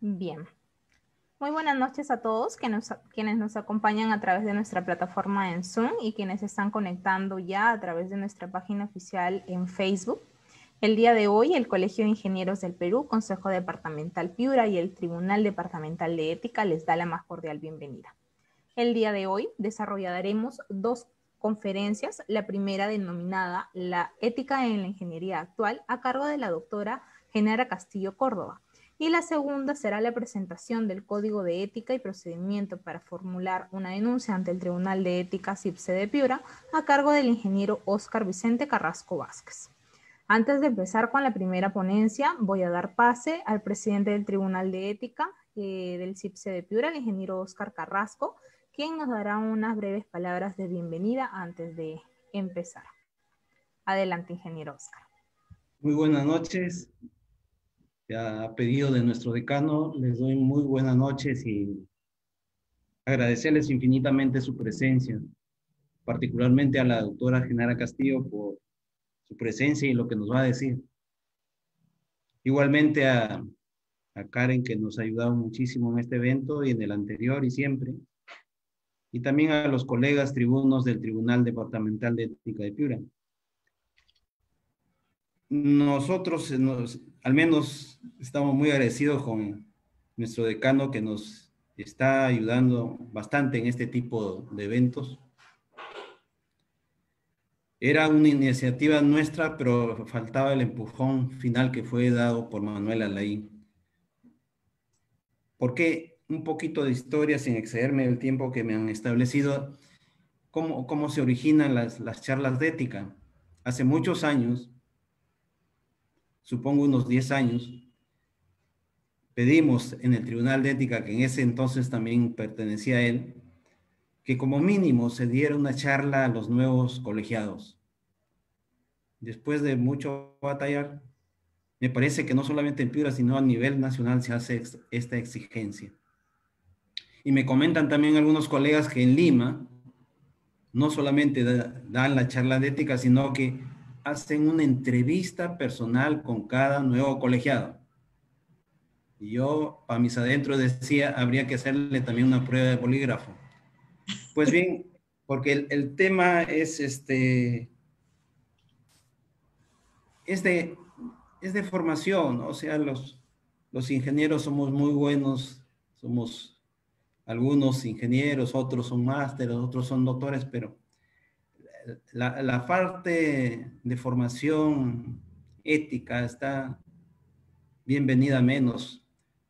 Bien, muy buenas noches a todos quienes nos acompañan a través de nuestra plataforma en Zoom y quienes están conectando ya a través de nuestra página oficial en Facebook. El día de hoy, el Colegio de Ingenieros del Perú, Consejo Departamental Piura y el Tribunal Departamental de Ética les da la más cordial bienvenida. El día de hoy desarrollaremos dos conferencias, la primera denominada La ética en la ingeniería actual, a cargo de la doctora Genara Castillo Córdoba, y la segunda será la presentación del Código de Ética y Procedimiento para formular una denuncia ante el Tribunal de Ética CIPSE de Piura, a cargo del ingeniero Óscar Vicente Carrasco Vázquez. Antes de empezar con la primera ponencia, voy a dar pase al presidente del Tribunal de Ética del CIPSE de Piura, el ingeniero Óscar Carrasco, quien nos dará unas breves palabras de bienvenida antes de empezar. Adelante, ingeniero Óscar. Muy buenas noches. A pedido de nuestro decano, les doy muy buenas noches y agradecerles infinitamente su presencia, particularmente a la doctora Genara Castillo por su presencia y lo que nos va a decir. Igualmente a Karen, que nos ha ayudado muchísimo en este evento y en el anterior y siempre. Y también a los colegas tribunos del Tribunal Departamental de Ética de Piura. Nosotros, al menos, estamos muy agradecidos con nuestro decano que nos está ayudando bastante en este tipo de eventos. Era una iniciativa nuestra, pero faltaba el empujón final que fue dado por Manuel Alain. ¿Por qué? Un poquito de historia sin excederme del tiempo que me han establecido. ¿Cómo se originan las charlas de ética? Hace muchos años, supongo unos 10 años, pedimos en el Tribunal de Ética, que en ese entonces también pertenecía a él, que como mínimo se diera una charla a los nuevos colegiados. Después de mucho batallar, me parece que no solamente en Piura, sino a nivel nacional se hace esta exigencia. Y me comentan también algunos colegas que en Lima no solamente dan la charla de ética, sino que hacen una entrevista personal con cada nuevo colegiado. Y yo, para mis adentros, decía, habría que hacerle también una prueba de polígrafo. Pues bien, porque el tema es de, es de formación, ¿no? O sea, los ingenieros somos muy buenos, somos algunos ingenieros, otros son másteres, otros son doctores, pero la parte de formación ética está bienvenida menos,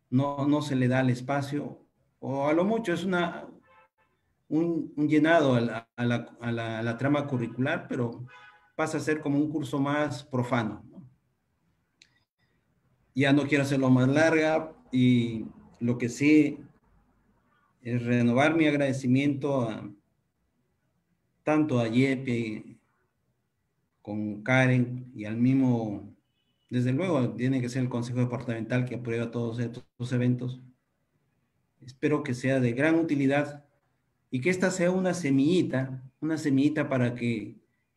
no se le da el espacio, o a lo mucho es un llenado a la trama curricular, pero pasa a ser como un curso más profano, ¿no? Ya no quiero hacerlo más larga y lo que sí es renovar mi agradecimiento tanto a Yepe con Karen y al mismo, desde luego, tiene que ser el Consejo Departamental que aprueba todos estos eventos. Espero que sea de gran utilidad y que esta sea una semillita para que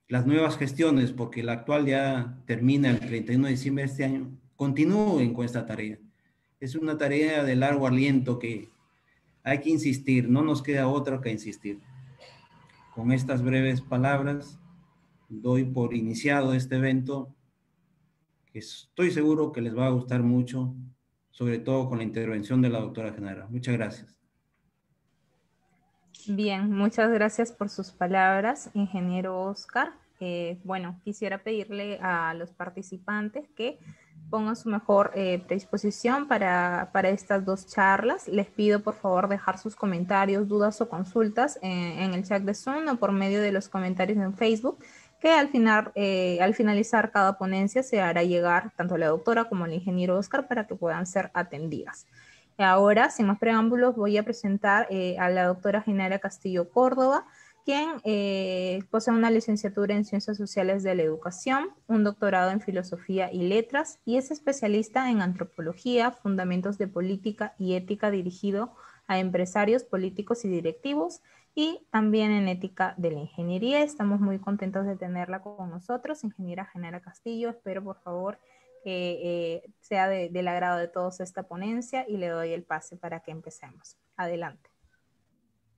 las nuevas gestiones, porque la actual ya termina el 31 de diciembre de este año, continúen con esta tarea. Es una tarea de largo aliento que hay que insistir, no nos queda otra que insistir. Con estas breves palabras, doy por iniciado este evento, que estoy seguro que les va a gustar mucho, sobre todo con la intervención de la doctora Genara. Muchas gracias. Bien, muchas gracias por sus palabras, ingeniero Óscar. Bueno, quisiera pedirle a los participantes que pongan su mejor predisposición para estas dos charlas. Les pido por favor dejar sus comentarios, dudas o consultas en el chat de Zoom o por medio de los comentarios en Facebook, que al finalizar cada ponencia se hará llegar tanto a la doctora como al ingeniero Óscar para que puedan ser atendidas. Ahora, sin más preámbulos, voy a presentar a la doctora Genara Castillo Córdoba, quien posee una licenciatura en Ciencias Sociales de la Educación, un doctorado en Filosofía y Letras y es especialista en Antropología, Fundamentos de Política y Ética dirigido a empresarios, políticos y directivos y también en Ética de la Ingeniería. Estamos muy contentos de tenerla con nosotros, ingeniera Genara Castillo. Espero, por favor, sea del agrado de todos esta ponencia y le doy el pase para que empecemos. Adelante.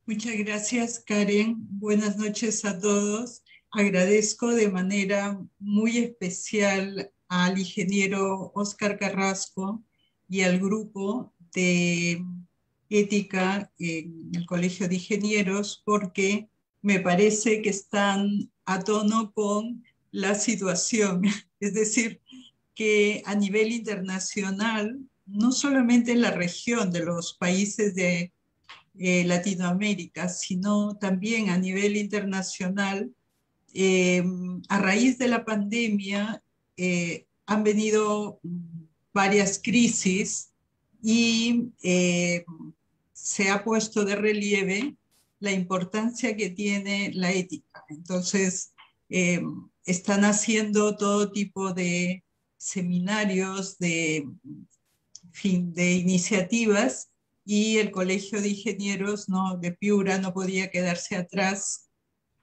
Muchas gracias, Karen. Buenas noches a todos. Agradezco de manera muy especial al ingeniero Óscar Carrasco y al grupo de ética en el Colegio de Ingenieros, porque me parece que están a tono con la situación. Es decir, que a nivel internacional, no solamente en la región de los países de Latinoamérica, sino también a nivel internacional, a raíz de la pandemia han venido varias crisis y se ha puesto de relieve la importancia que tiene la ética. Entonces, están haciendo todo tipo de seminarios, de iniciativas, y el Colegio de Ingenieros de Piura no podía quedarse atrás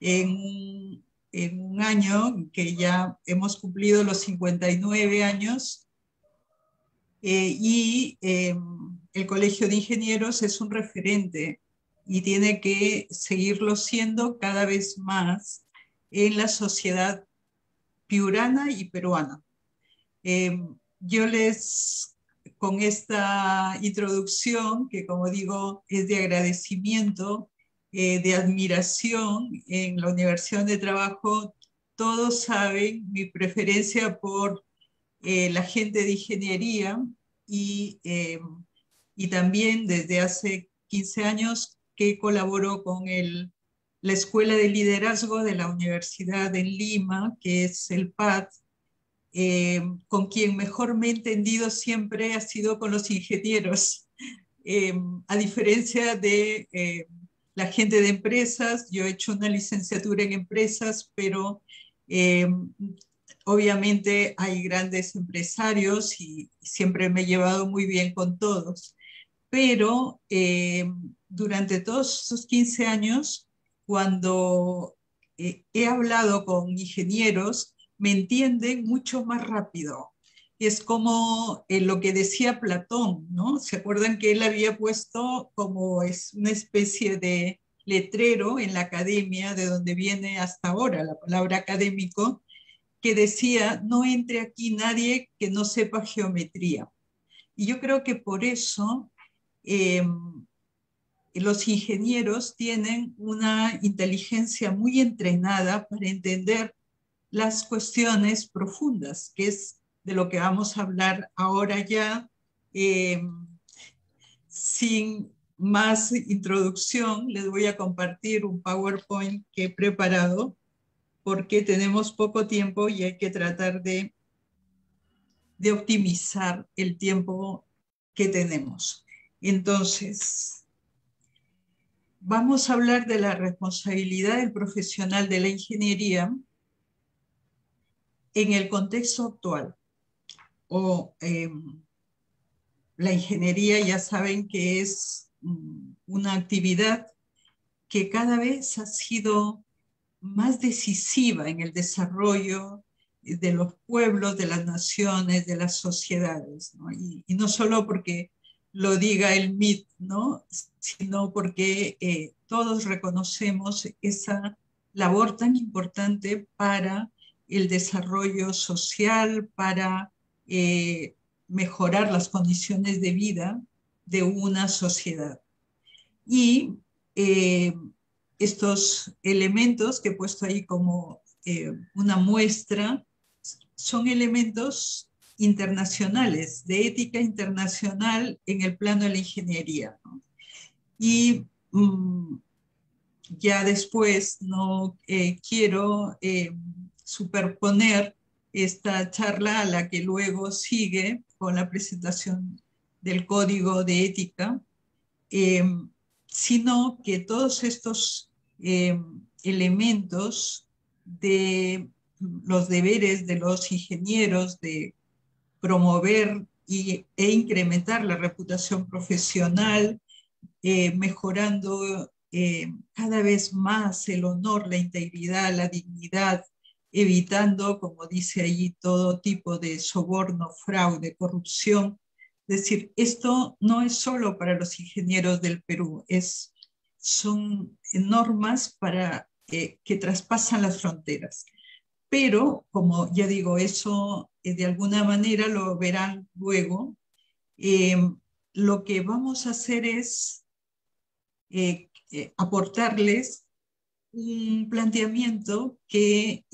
en un año que ya hemos cumplido los 59 años, el Colegio de Ingenieros es un referente y tiene que seguirlo siendo cada vez más en la sociedad piurana y peruana. Yo con esta introducción, que como digo es de agradecimiento, de admiración, en la Universidad donde trabajo, todos saben mi preferencia por la gente de ingeniería y también desde hace 15 años que colaboro con la Escuela de Liderazgo de la Universidad en Lima, que es el PAD, con quien mejor me he entendido siempre ha sido con los ingenieros. A diferencia de la gente de empresas, yo he hecho una licenciatura en empresas, pero obviamente hay grandes empresarios y siempre me he llevado muy bien con todos. Pero durante todos esos 15 años, cuando he hablado con ingenieros, me entienden mucho más rápido. Es como lo que decía Platón, ¿no? ¿Se acuerdan que él había puesto como es una especie de letrero en la academia, de donde viene hasta ahora la palabra académico, que decía, no entre aquí nadie que no sepa geometría? Y yo creo que por eso los ingenieros tienen una inteligencia muy entrenada para entender las cuestiones profundas, que es de lo que vamos a hablar ahora ya. Sin más introducción, les voy a compartir un PowerPoint que he preparado, porque tenemos poco tiempo y hay que tratar de optimizar el tiempo que tenemos. Entonces, vamos a hablar de la responsabilidad del profesional de la ingeniería en el contexto actual. La ingeniería, ya saben que es una actividad que cada vez ha sido más decisiva en el desarrollo de los pueblos, de las naciones, de las sociedades, ¿no? Y no solo porque lo diga el MIT, ¿no? Sino porque todos reconocemos esa labor tan importante para el desarrollo social, para mejorar las condiciones de vida de una sociedad. Y estos elementos que he puesto ahí como una muestra son elementos internacionales, de ética internacional en el plano de la ingeniería, ¿no? Y ya después no quiero superponer esta charla a la que luego sigue con la presentación del código de ética, sino que todos estos elementos de los deberes de los ingenieros de promover e incrementar la reputación profesional, mejorando cada vez más el honor, la integridad, la dignidad evitando, como dice allí, todo tipo de soborno, fraude, corrupción. Es decir, esto no es solo para los ingenieros del Perú, son normas que traspasan las fronteras. Pero, como ya digo, eso de alguna manera lo verán luego. Lo que vamos a hacer es aportarles un planteamiento que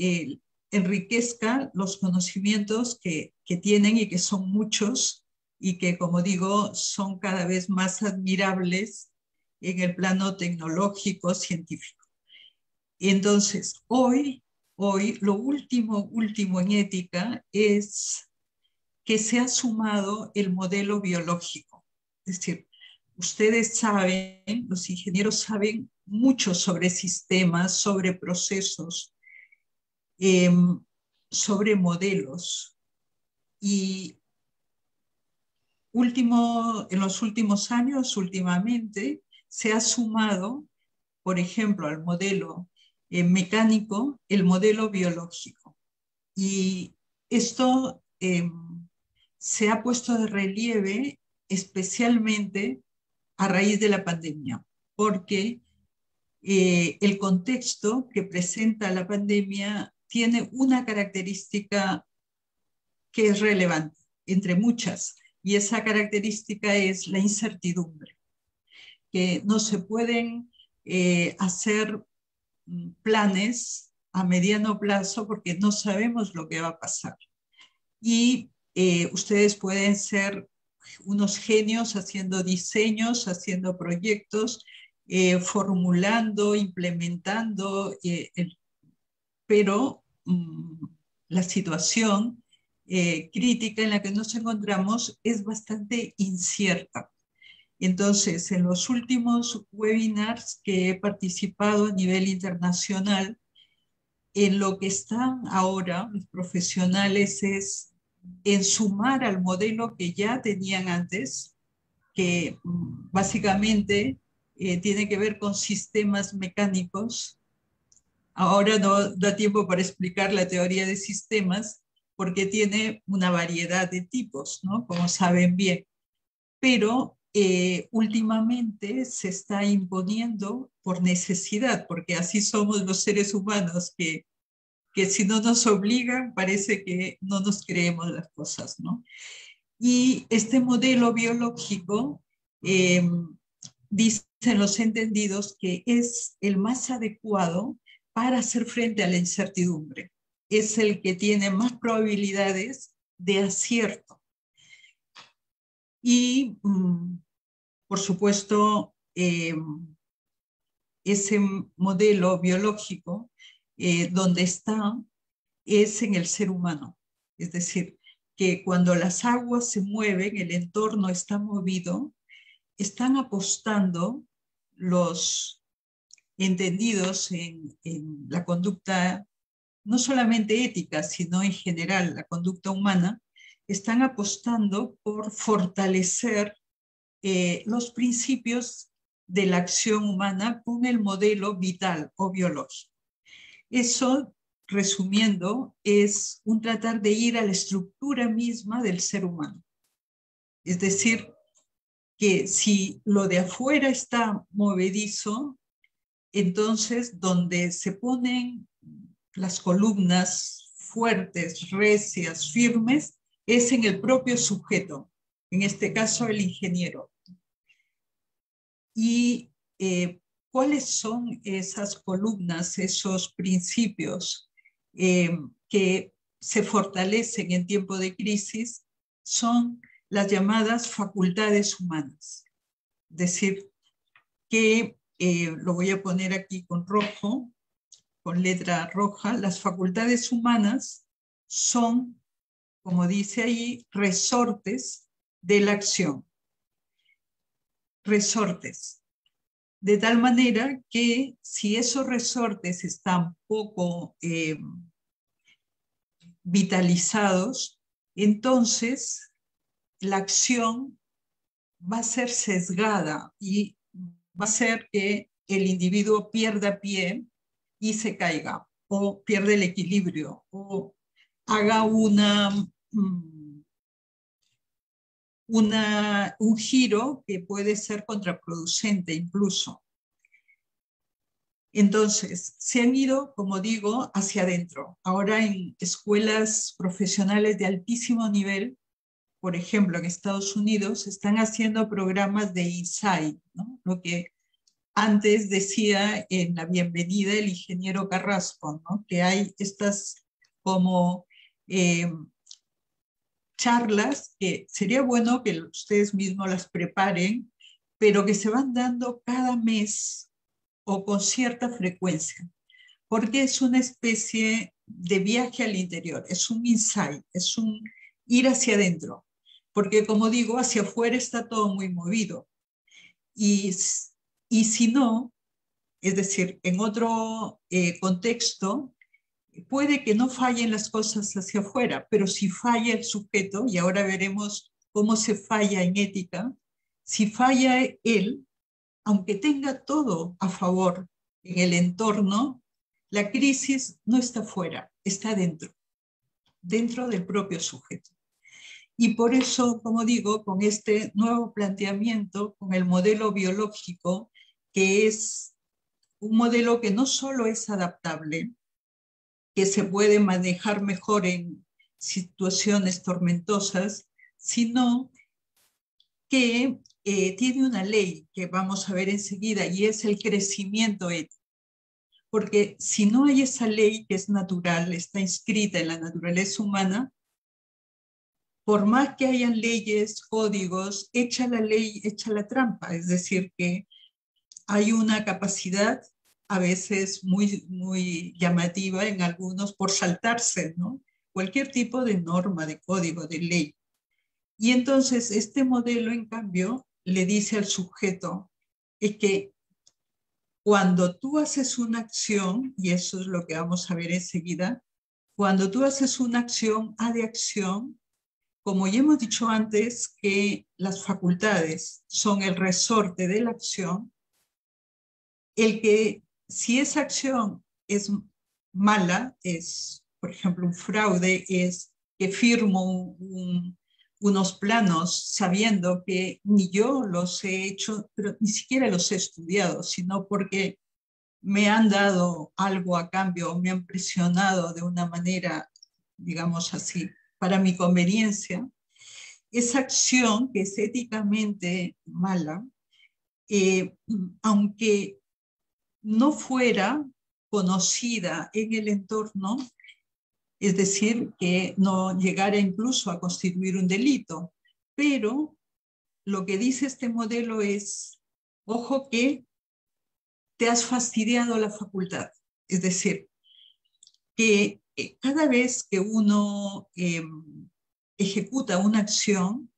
enriquezca los conocimientos que tienen y que son muchos y que, como digo, son cada vez más admirables en el plano tecnológico, científico. Entonces, hoy lo último en ética es que se ha sumado el modelo biológico. Es decir, ustedes saben, los ingenieros saben mucho sobre sistemas, sobre procesos, sobre modelos. Y en los últimos años, últimamente, se ha sumado, por ejemplo, al modelo mecánico, el modelo biológico. Y esto se ha puesto de relieve especialmente a raíz de la pandemia, porque el contexto que presenta la pandemia tiene una característica que es relevante, entre muchas, y esa característica es la incertidumbre, que no se pueden hacer planes a mediano plazo porque no sabemos lo que va a pasar. Y ustedes pueden ser unos genios haciendo diseños, haciendo proyectos, formulando, implementando, pero la situación crítica en la que nos encontramos es bastante incierta. Entonces, en los últimos webinars que he participado a nivel internacional, en lo que están ahora los profesionales es en sumar al modelo que ya tenían antes, que básicamente tiene que ver con sistemas mecánicos. Ahora no da tiempo para explicar la teoría de sistemas porque tiene una variedad de tipos, ¿no? Como saben bien. Pero últimamente se está imponiendo por necesidad, porque así somos los seres humanos, que si no nos obligan parece que no nos creemos las cosas, ¿no? Y este modelo biológico, dicen los entendidos, que es el más adecuado para hacer frente a la incertidumbre. Es el que tiene más probabilidades de acierto. Y, por supuesto, ese modelo biológico donde está es en el ser humano. Es decir, que cuando las aguas se mueven, el entorno está movido, están apostando los entendidos en la conducta, no solamente ética, sino en general la conducta humana, están apostando por fortalecer los principios de la acción humana con el modelo vital o biológico. Eso, resumiendo, es un tratar de ir a la estructura misma del ser humano. Es decir, que si lo de afuera está movedizo, entonces donde se ponen las columnas fuertes, recias, firmes, es en el propio sujeto, en este caso el ingeniero. Y ¿cuáles son esas columnas, esos principios que se fortalecen en tiempo de crisis? Son las llamadas facultades humanas. Es decir, que lo voy a poner aquí con rojo, con letra roja. Las facultades humanas son, como dice ahí, resortes de la acción. Resortes. De tal manera que si esos resortes están poco vitalizados, entonces la acción va a ser sesgada y va a hacer que el individuo pierda pie y se caiga. o pierde el equilibrio o haga un giro que puede ser contraproducente incluso. Entonces, se han ido, como digo, hacia adentro. Ahora en escuelas profesionales de altísimo nivel, por ejemplo, en Estados Unidos, están haciendo programas de Insight, ¿no? Lo que antes decía en la bienvenida el ingeniero Carrasco, ¿no? Que hay estas como charlas que sería bueno que ustedes mismos las preparen, pero que se van dando cada mes o con cierta frecuencia, porque es una especie de viaje al interior, es un insight, es un ir hacia adentro, porque como digo, hacia afuera está todo muy movido. Y si no, es decir, en otro contexto, puede que no fallen las cosas hacia afuera, pero si falla el sujeto, y ahora veremos cómo se falla en ética, si falla él, aunque tenga todo a favor en el entorno, la crisis no está fuera, está dentro del propio sujeto. Y por eso, como digo, con este nuevo planteamiento, con el modelo biológico, que es un modelo que no solo es adaptable, que se puede manejar mejor en situaciones tormentosas, sino que tiene una ley que vamos a ver enseguida y es el crecimiento ético. Porque si no hay esa ley que es natural, está inscrita en la naturaleza humana, por más que hayan leyes, códigos, echa la ley, echa la trampa. Es decir, que hay una capacidad a veces muy, muy llamativa en algunos por saltarse, ¿no? Cualquier tipo de norma, de código, de ley. Y entonces este modelo, en cambio, le dice al sujeto, es que cuando tú haces una acción, y eso es lo que vamos a ver enseguida, cuando tú haces una acción, A de acción, como ya hemos dicho antes, que las facultades son el resorte de la acción, el que si esa acción es mala, es, por ejemplo, un fraude, es que firmo unos planos sabiendo que ni yo los he hecho, pero ni siquiera los he estudiado, sino porque me han dado algo a cambio, me han presionado de una manera, digamos así, para mi conveniencia. Esa acción que es éticamente mala, aunque no fuera conocida en el entorno, es decir, que no llegara incluso a constituir un delito. Pero lo que dice este modelo es, ojo que te has fastidiado la facultad. Es decir, que cada vez que uno ejecuta una acción,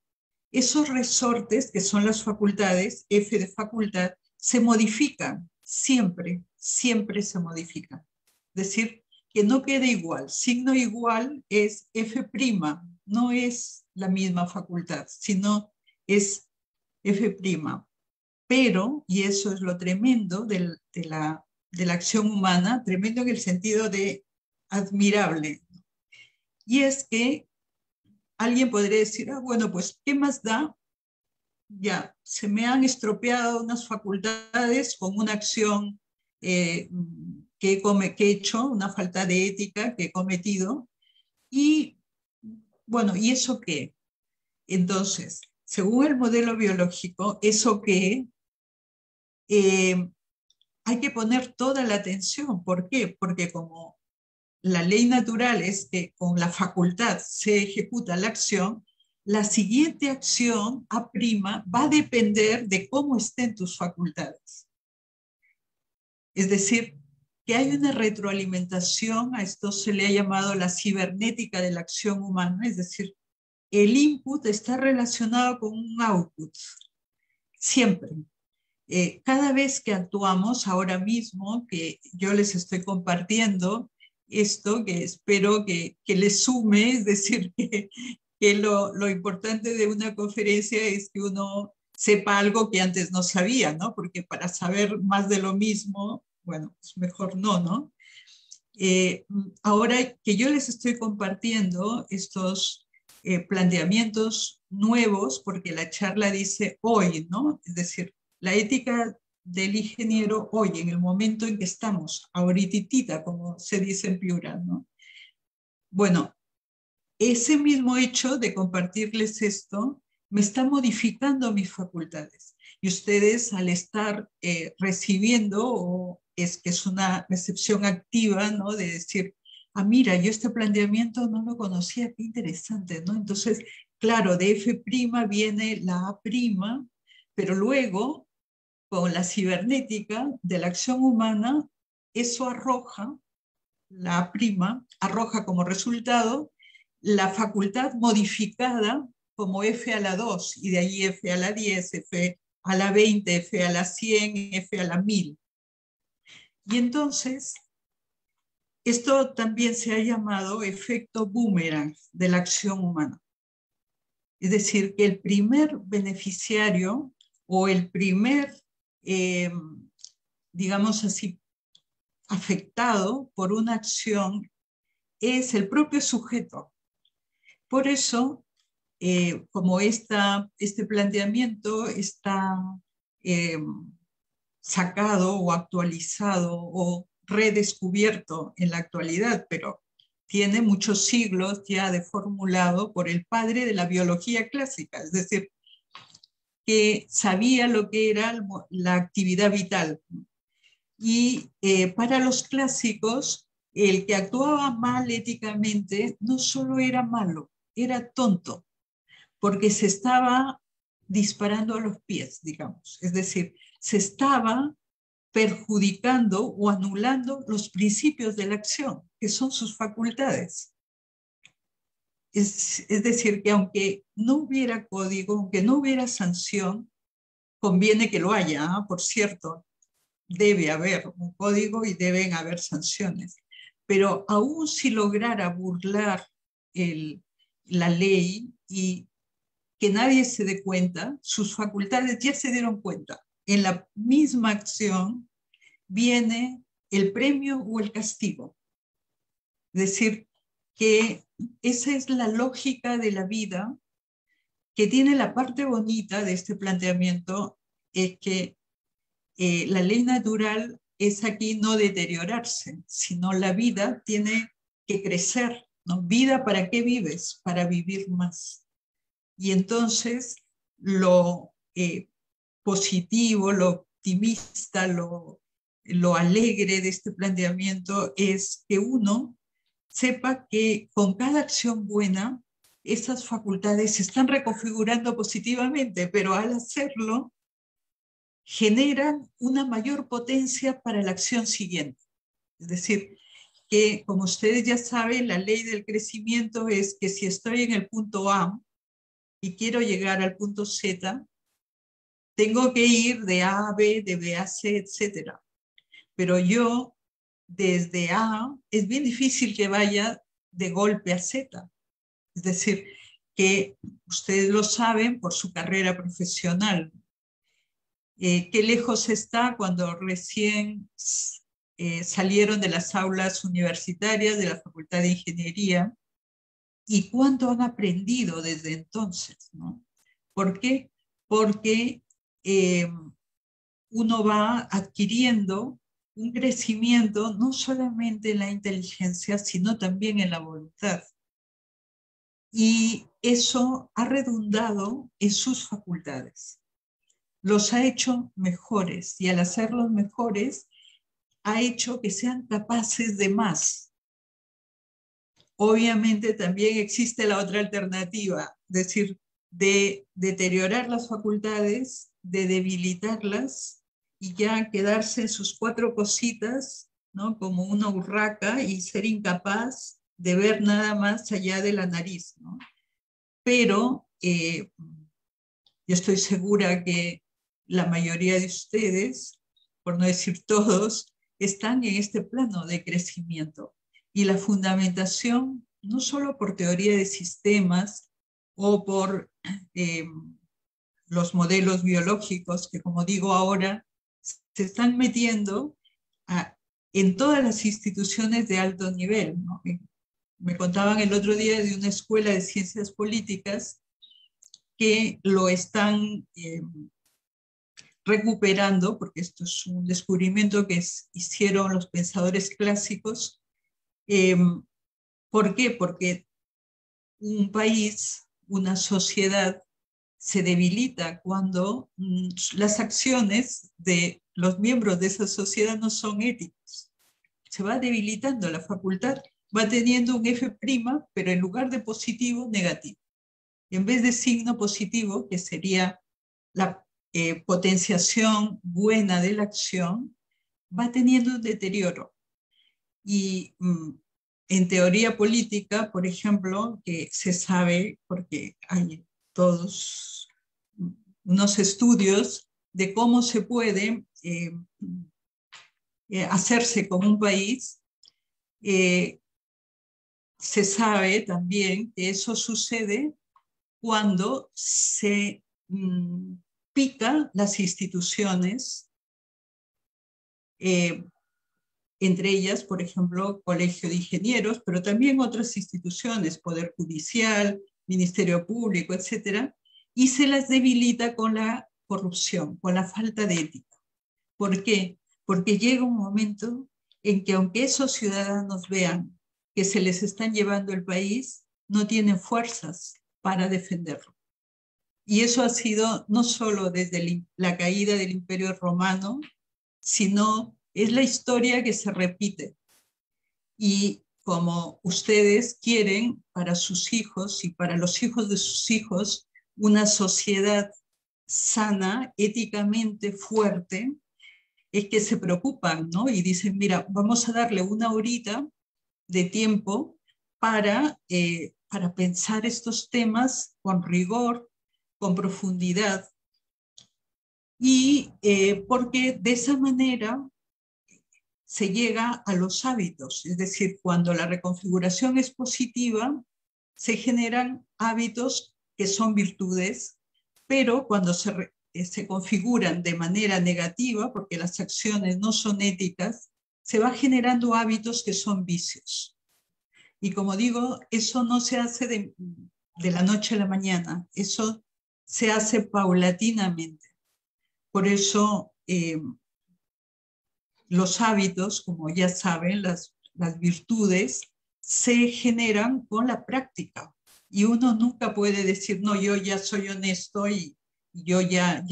esos resortes, que son las facultades, F de facultad, se modifican siempre, siempre se modifican. Es decir, que no quede igual. Signo igual es F', no es la misma facultad, sino es F'. Pero, y eso es lo tremendo de la acción humana, tremendo en el sentido de admirable, y es que alguien podría decir, bueno, pues, ¿qué más da? Ya, se me han estropeado unas facultades con una acción que he hecho, una falta de ética que he cometido, y bueno, ¿y eso qué? Entonces, según el modelo biológico, ¿eso qué? Hay que poner toda la atención. ¿Por qué? Porque como la ley natural es que con la facultad se ejecuta la acción, la siguiente acción, A', va a depender de cómo estén tus facultades. Es decir, que hay una retroalimentación, a esto se le ha llamado la cibernética de la acción humana, es decir, el input está relacionado con un output, siempre. Cada vez que actuamos, ahora mismo, que yo les estoy compartiendo esto, que espero que les sume, es decir, que lo importante de una conferencia es que uno sepa algo que antes no sabía, ¿no? Porque para saber más de lo mismo, bueno, pues mejor no, ¿no? Ahora que yo les estoy compartiendo estos planteamientos nuevos, porque la charla dice hoy, ¿no? Es decir, la ética del ingeniero hoy, en el momento en que estamos, ahorititita, como se dice en plural, ¿no? Bueno, ese mismo hecho de compartirles esto me está modificando mis facultades. Y ustedes, al estar recibiendo, o es que es una recepción activa, ¿no? De decir, ah, mira, yo este planteamiento no lo conocía, qué interesante, ¿no? Entonces, claro, de F' viene la A', pero luego, con la cibernética de la acción humana, eso arroja, la A', arroja como resultado la facultad modificada como F a la 2, y de ahí F a la 10, F a la 20, F a la 100, F a la 1000. Y entonces, esto también se ha llamado efecto boomerang de la acción humana. Es decir, que el primer beneficiario o el primer, digamos así, afectado por una acción es el propio sujeto. Por eso, como este planteamiento está sacado o actualizado o redescubierto en la actualidad, pero tiene muchos siglos ya de formulado por el padre de la biología clásica, es decir, que sabía lo que era la actividad vital. Y para los clásicos, el que actuaba mal éticamente no solo era malo, era tonto, porque se estaba disparando a los pies, digamos. Es decir, se estaba perjudicando o anulando los principios de la acción, que son sus facultades. Es decir, que aunque no hubiera código, aunque no hubiera sanción, conviene que lo haya, ¿eh? Por cierto, debe haber un código y deben haber sanciones. Pero aún si lograra burlar la ley y que nadie se dé cuenta, sus facultades ya se dieron cuenta. En la misma acción viene el premio o el castigo. Es decir, que esa es la lógica de la vida, que tiene la parte bonita de este planteamiento, es que la ley natural es aquí no deteriorarse, sino la vida tiene que crecer, ¿no? Vida, ¿para qué vives? Para vivir más. Y entonces lo positivo, lo optimista, lo alegre de este planteamiento es que uno sepa que con cada acción buena, esas facultades se están reconfigurando positivamente, pero al hacerlo, generan una mayor potencia para la acción siguiente. Es decir, que como ustedes ya saben, la ley del crecimiento es que si estoy en el punto A y quiero llegar al punto Z, tengo que ir de A a B, de B a C, etc. Pero yo, desde A, es bien difícil que vaya de golpe a Z. Es decir, que ustedes lo saben por su carrera profesional. Qué lejos está cuando recién salieron de las aulas universitarias de la Facultad de Ingeniería y cuánto han aprendido desde entonces, ¿no? ¿Por qué? Porque uno va adquiriendo un crecimiento no solamente en la inteligencia, sino también en la voluntad. Y eso ha redundado en sus facultades. Los ha hecho mejores, y al hacerlos mejores, ha hecho que sean capaces de más. Obviamente también existe la otra alternativa, es decir, de deteriorar las facultades, de debilitarlas y ya quedarse en sus cuatro cositas, ¿no? Como una urraca, y ser incapaz de ver nada más allá de la nariz, ¿no? Pero yo estoy segura que la mayoría de ustedes, por no decir todos, están en este plano de crecimiento. Y la fundamentación, no solo por teoría de sistemas o por los modelos biológicos, que como digo ahora, se están metiendo en todas las instituciones de alto nivel, ¿no? Me contaban el otro día de una escuela de ciencias políticas que lo están recuperando, porque esto es un descubrimiento que hicieron los pensadores clásicos. ¿Por qué? Porque un país, una sociedad, se debilita cuando las acciones de los miembros de esa sociedad no son éticas. Se va debilitando la facultad, va teniendo un F', pero en lugar de positivo, negativo. En vez de signo positivo, que sería la potenciación buena de la acción, va teniendo un deterioro. Y en teoría política, por ejemplo, que se sabe, porque hay todos unos estudios de cómo se puede hacerse como un país, se sabe también que eso sucede cuando se pican las instituciones, entre ellas, por ejemplo, Colegio de Ingenieros, pero también otras instituciones, Poder Judicial, Ministerio Público, etcétera, y se las debilita con la corrupción, con la falta de ética. ¿Por qué? Porque llega un momento en que aunque esos ciudadanos vean que se les están llevando el país, no tienen fuerzas para defenderlo. Y eso ha sido no solo desde la caída del Imperio Romano, sino es la historia que se repite. Y como ustedes quieren para sus hijos y para los hijos de sus hijos una sociedad sana, éticamente fuerte, es que se preocupan, ¿no? Y dicen, mira, vamos a darle una horita de tiempo para pensar estos temas con rigor, con profundidad, y porque de esa manera se llega a los hábitos, es decir, cuando la reconfiguración es positiva, se generan hábitos que son virtudes, pero cuando se configuran de manera negativa, porque las acciones no son éticas, se va generando hábitos que son vicios. Y como digo, eso no se hace de la noche a la mañana, eso se hace paulatinamente. Por eso los hábitos, como ya saben, las virtudes, se generan con la práctica. Y uno nunca puede decir, no, yo ya soy honesto y yo ya,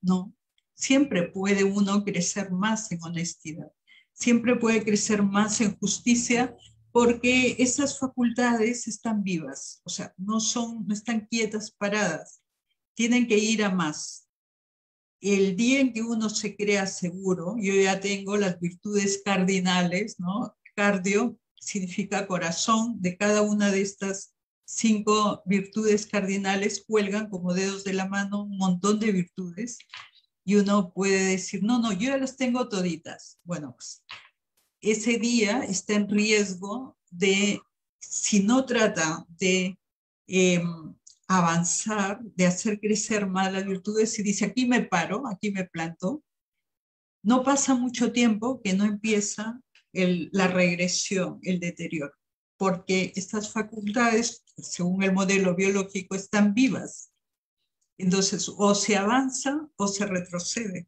no. Siempre puede uno crecer más en honestidad. Siempre puede crecer más en justicia porque esas facultades están vivas. O sea, no están quietas, paradas. Tienen que ir a más. El día en que uno se crea seguro, yo ya tengo las virtudes cardinales, ¿no? Cardio significa corazón, de cada una de estas 5 virtudes cardinales cuelgan como dedos de la mano un montón de virtudes, y uno puede decir, no, yo ya las tengo toditas. Bueno, pues ese día está en riesgo de, si no trata de avanzar, de hacer crecer más las virtudes, y dice, aquí me paro, aquí me planto, no pasa mucho tiempo que no empieza la regresión, el deterioro, porque estas facultades, según el modelo biológico, están vivas. Entonces, o se avanza o se retrocede.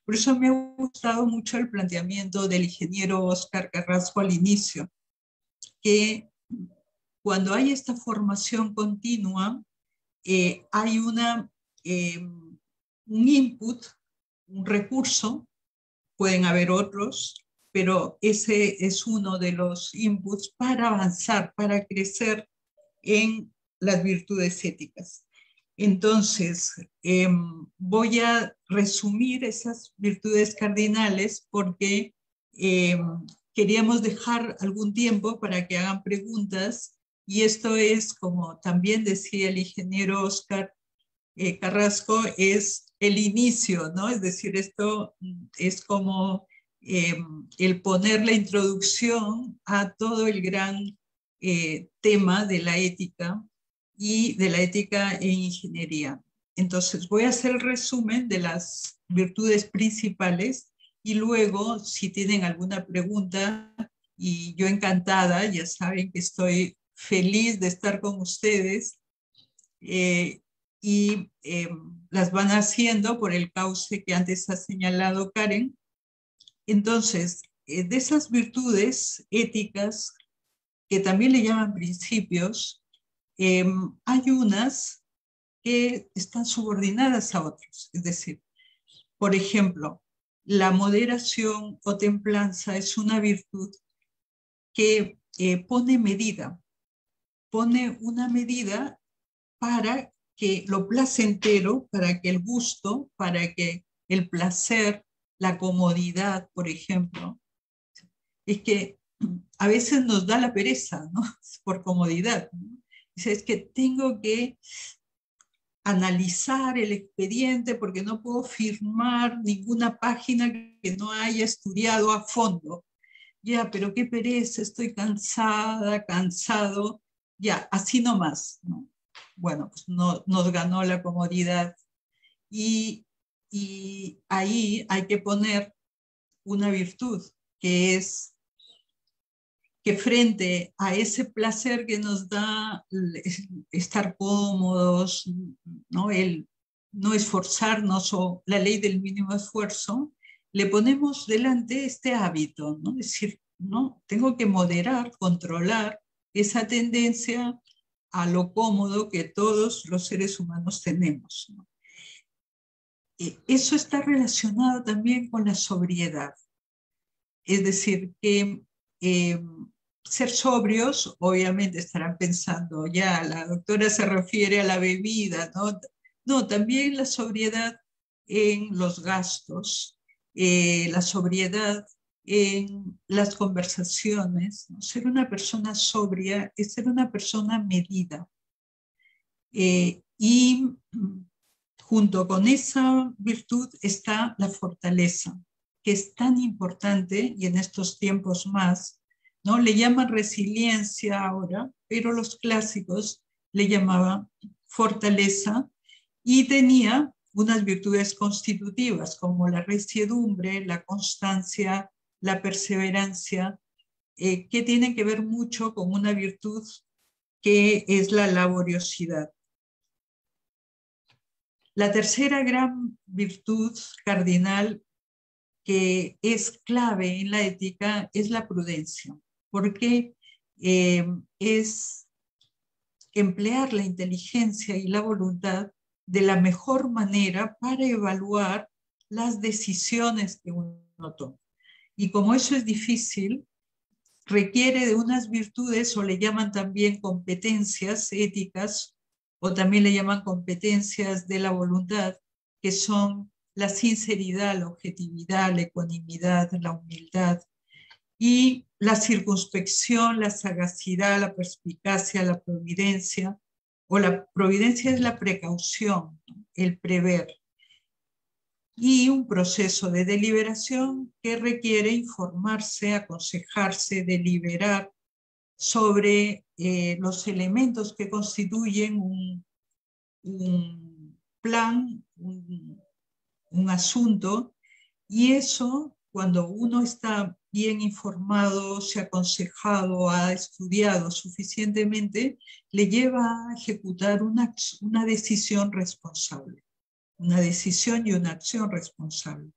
Por eso me ha gustado mucho el planteamiento del ingeniero Óscar Carrasco al inicio, que cuando hay esta formación continua, hay un input, un recurso, pueden haber otros, pero ese es uno de los inputs para avanzar, para crecer en las virtudes éticas. Entonces, voy a resumir esas virtudes cardinales porque queríamos dejar algún tiempo para que hagan preguntas, y esto es, como también decía el ingeniero Óscar Carrasco, es el inicio, ¿no? Es decir, esto es como el poner la introducción a todo el gran tema de la ética y de la ética en ingeniería. Entonces, voy a hacer el resumen de las virtudes principales y luego, si tienen alguna pregunta, y yo encantada, ya saben que estoy feliz de estar con ustedes, las van haciendo por el cauce que antes ha señalado Karen. Entonces, de esas virtudes éticas, que también le llaman principios, hay unas que están subordinadas a otras. Es decir, por ejemplo, la moderación o templanza es una virtud que pone una medida para que lo placentero, para que el gusto, para que el placer, la comodidad, por ejemplo, es que a veces nos da la pereza, ¿no? Por comodidad, ¿no? Es que tengo que analizar el expediente porque no puedo firmar ninguna página que no haya estudiado a fondo. Ya, pero qué pereza, estoy cansada, cansado, ya, así nomás, ¿no? Bueno, pues no, nos ganó la comodidad y ahí hay que poner una virtud, que es que frente a ese placer que nos da estar cómodos, ¿no? El no esforzarnos o la ley del mínimo esfuerzo, le ponemos delante este hábito, ¿no? Es decir, no, tengo que moderar, controlar esa tendencia a lo cómodo que todos los seres humanos tenemos, ¿no? Eso está relacionado también con la sobriedad. Es decir, que ser sobrios, obviamente estarán pensando, ya, la doctora se refiere a la bebida, ¿no? No, también la sobriedad en los gastos, la sobriedad en las conversaciones, ¿no? Ser una persona sobria es ser una persona medida. Y junto con esa virtud está la fortaleza, que es tan importante y en estos tiempos más, ¿no? Le llaman resiliencia ahora, pero los clásicos le llamaban fortaleza y tenía unas virtudes constitutivas como la resiedumbre, la constancia, la perseverancia, que tienen que ver mucho con una virtud que es la laboriosidad. La tercera gran virtud cardinal que es clave en la ética es la prudencia, porque es emplear la inteligencia y la voluntad de la mejor manera para evaluar las decisiones que uno toma. Y como eso es difícil, requiere de unas virtudes, o le llaman también competencias éticas, o también le llaman competencias de la voluntad, que son la sinceridad, la objetividad, la ecuanimidad, la humildad, y la circunspección, la sagacidad, la perspicacia, la providencia, o la providencia es la precaución, el prever, y un proceso de deliberación que requiere informarse, aconsejarse, deliberar sobre los elementos que constituyen un plan, un asunto, y eso, cuando uno está bien informado, se ha aconsejado, ha estudiado suficientemente, le lleva a ejecutar una decisión responsable, una decisión y una acción responsable.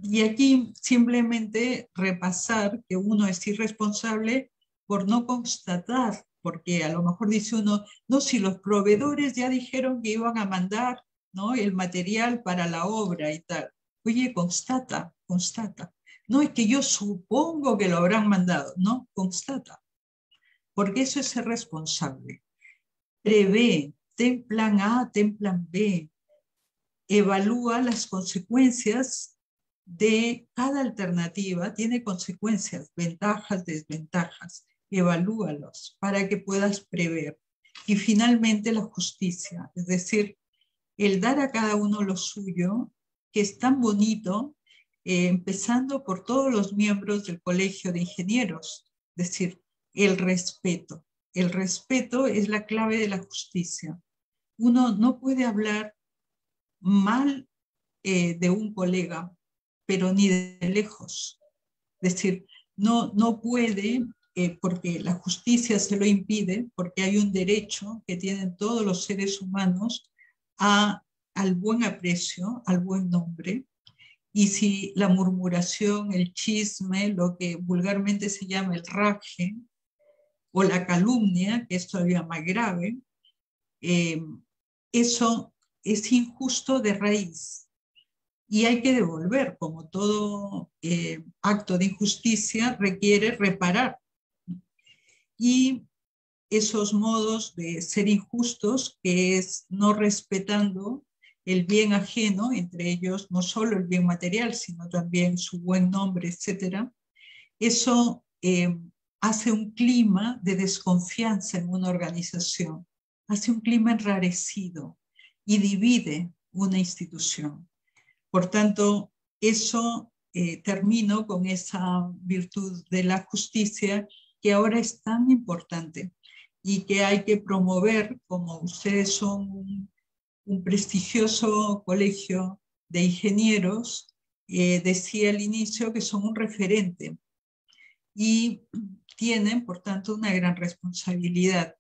Y aquí simplemente repasar que uno es irresponsable por no constatar, porque a lo mejor dice uno, no, si los proveedores ya dijeron que iban a mandar, ¿no?, el material para la obra y tal. Oye, constata. No es que yo supongo que lo habrán mandado, no, constata. Porque eso es ser responsable. Prevé, ten plan A, ten plan B. Evalúa las consecuencias de cada alternativa, tiene consecuencias, ventajas, desventajas. Evalúalos para que puedas prever. Y finalmente la justicia, es decir, el dar a cada uno lo suyo, que es tan bonito, empezando por todos los miembros del Colegio de Ingenieros, es decir, el respeto. El respeto es la clave de la justicia. Uno no puede hablar mal de un colega, pero ni de lejos. Es decir, no puede, porque la justicia se lo impide, porque hay un derecho que tienen todos los seres humanos al buen aprecio, al buen nombre. Y si la murmuración, el chisme, lo que vulgarmente se llama el raje, o la calumnia, que es todavía más grave, eso es injusto de raíz. Y hay que devolver, como todo acto de injusticia requiere reparar. Y esos modos de ser injustos, que es no respetando el bien ajeno, entre ellos no solo el bien material, sino también su buen nombre, etcétera, eso hace un clima de desconfianza en una organización, hace un clima enrarecido y divide una institución. Por tanto, eso termino con esa virtud de la justicia que ahora es tan importante y que hay que promover, como ustedes son un prestigioso colegio de ingenieros, decía al inicio que son un referente y tienen, por tanto, una gran responsabilidad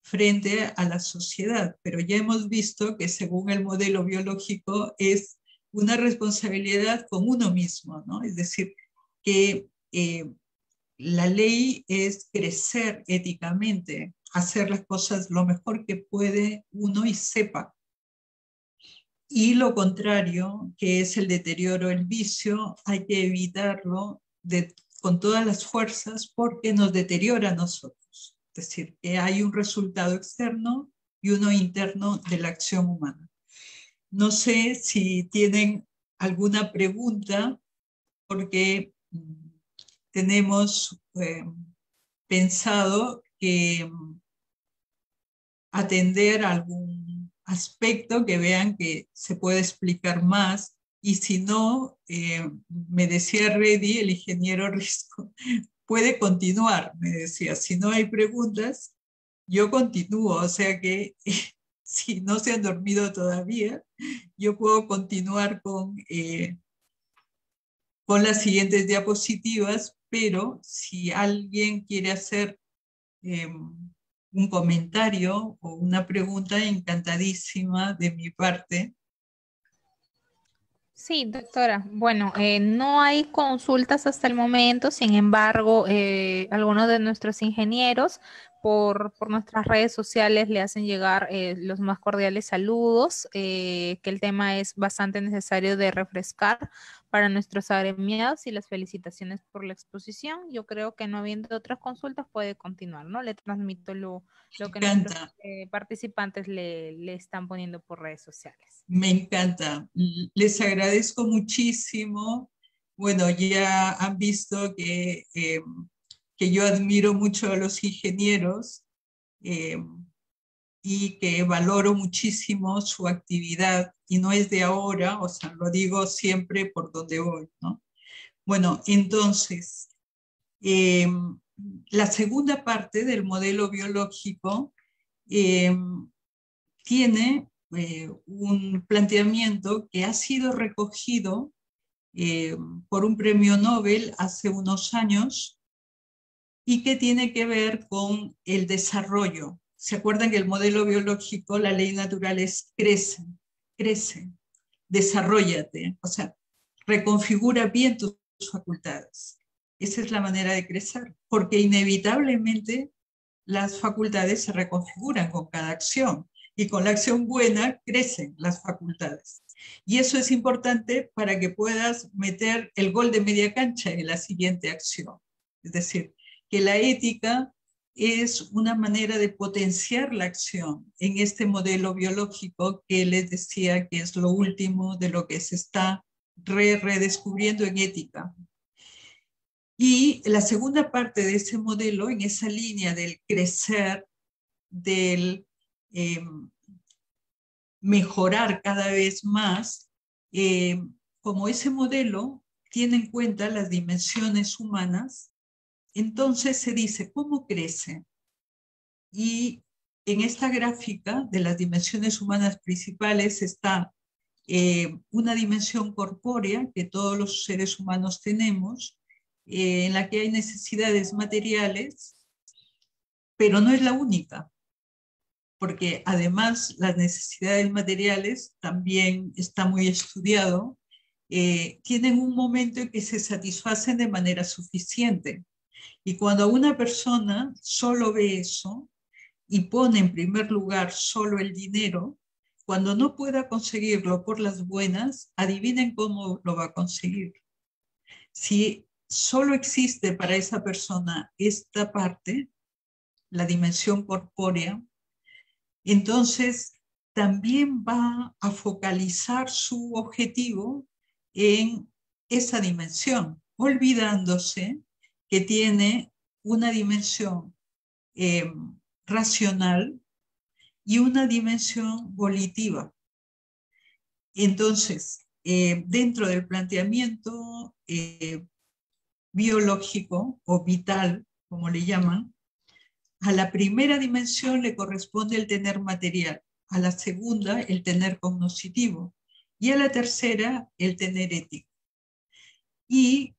frente a la sociedad. Pero ya hemos visto que según el modelo biológico es una responsabilidad con uno mismo, ¿no? Es decir, que la ley es crecer éticamente, hacer las cosas lo mejor que puede uno y sepa. Y lo contrario, que es el deterioro, el vicio, hay que evitarlo con todas las fuerzas porque nos deteriora a nosotros. Es decir, que hay un resultado externo y uno interno de la acción humana. No sé si tienen alguna pregunta, porque tenemos pensado que atender algún aspecto que vean que se puede explicar más, y si no, me decía Reddy, el ingeniero Risco, puede continuar, me decía, si no hay preguntas, yo continúo, o sea que si no se han dormido todavía, yo puedo continuar con las siguientes diapositivas, pero si alguien quiere hacer un comentario o una pregunta, encantadísima de mi parte. Sí, doctora. Bueno, no hay consultas hasta el momento, sin embargo, algunos de nuestros ingenieros por nuestras redes sociales le hacen llegar los más cordiales saludos, que el tema es bastante necesario de refrescar para nuestros agremiados y las felicitaciones por la exposición. Yo creo que no habiendo otras consultas puede continuar, ¿no? Le transmito lo que nuestros participantes le están poniendo por redes sociales. Me encanta. Les agradezco muchísimo. Bueno, ya han visto que yo admiro mucho a los ingenieros y que valoro muchísimo su actividad, y no es de ahora, o sea, lo digo siempre por donde voy, ¿no? Bueno, entonces, la segunda parte del modelo biológico tiene un planteamiento que ha sido recogido por un premio Nobel hace unos años y que tiene que ver con el desarrollo. ¿Se acuerdan que el modelo biológico, la ley natural es crece, crece, desarróllate? O sea, reconfigura bien tus facultades. Esa es la manera de crecer, porque inevitablemente las facultades se reconfiguran con cada acción, y con la acción buena crecen las facultades. Y eso es importante para que puedas meter el gol de media cancha en la siguiente acción. Es decir, que la ética es una manera de potenciar la acción en este modelo biológico que les decía que es lo último de lo que se está redescubriendo en ética. Y la segunda parte de ese modelo, en esa línea del crecer, del mejorar cada vez más, como ese modelo tiene en cuenta las dimensiones humanas, entonces se dice, ¿cómo crece? Y en esta gráfica de las dimensiones humanas principales está una dimensión corpórea que todos los seres humanos tenemos, en la que hay necesidades materiales, pero no es la única, porque además las necesidades materiales, también está muy estudiado, tienen un momento en que se satisfacen de manera suficiente. Y cuando una persona solo ve eso y pone en primer lugar solo el dinero, cuando no pueda conseguirlo por las buenas, adivinen cómo lo va a conseguir. Si solo existe para esa persona esta parte, la dimensión corpórea, entonces también va a focalizar su objetivo en esa dimensión, olvidándose que tiene una dimensión racional y una dimensión volitiva. Entonces, dentro del planteamiento biológico o vital, como le llaman, a la primera dimensión le corresponde el tener material, a la segunda el tener cognoscitivo y a la tercera el tener ético. Y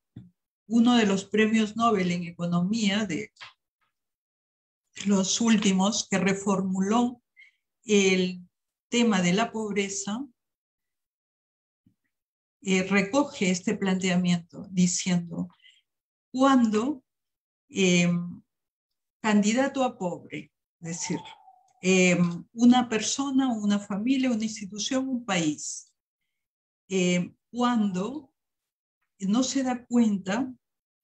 uno de los premios Nobel en economía, de los últimos, que reformuló el tema de la pobreza, recoge este planteamiento diciendo, cuando candidato a pobre, es decir, una persona, una familia, una institución, un país, cuando no se da cuenta,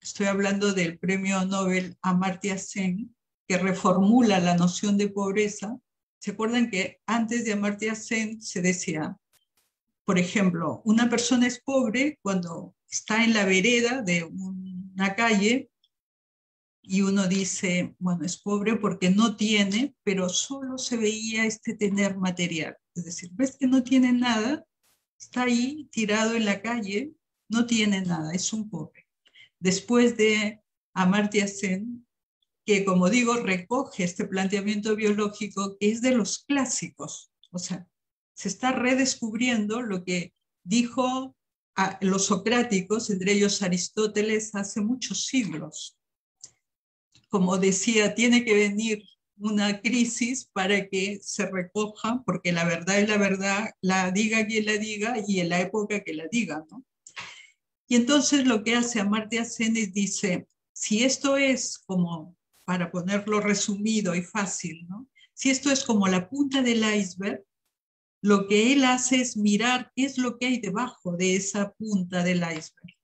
estoy hablando del premio Nobel Amartya Sen, que reformula la noción de pobreza. ¿Se acuerdan que antes de Amartya Sen se decía, por ejemplo, una persona es pobre cuando está en la vereda de una calle y uno dice, bueno, es pobre porque no tiene, pero solo se veía este tener material. Es decir, ves que no tiene nada, está ahí tirado en la calle, no tiene nada, es un pobre. Después de Amartya Sen, que como digo, recoge este planteamiento biológico que es de los clásicos, o sea, se está redescubriendo lo que dijo a los socráticos, entre ellos Aristóteles, hace muchos siglos. Como decía, tiene que venir una crisis para que se recoja, porque la verdad es la verdad, la diga quien la diga y en la época que la diga, ¿no? Y entonces lo que hace Amartya Sen es dice, si esto es como, para ponerlo resumido y fácil, ¿no? Si esto es como la punta del iceberg, lo que él hace es mirar qué es lo que hay debajo de esa punta del iceberg.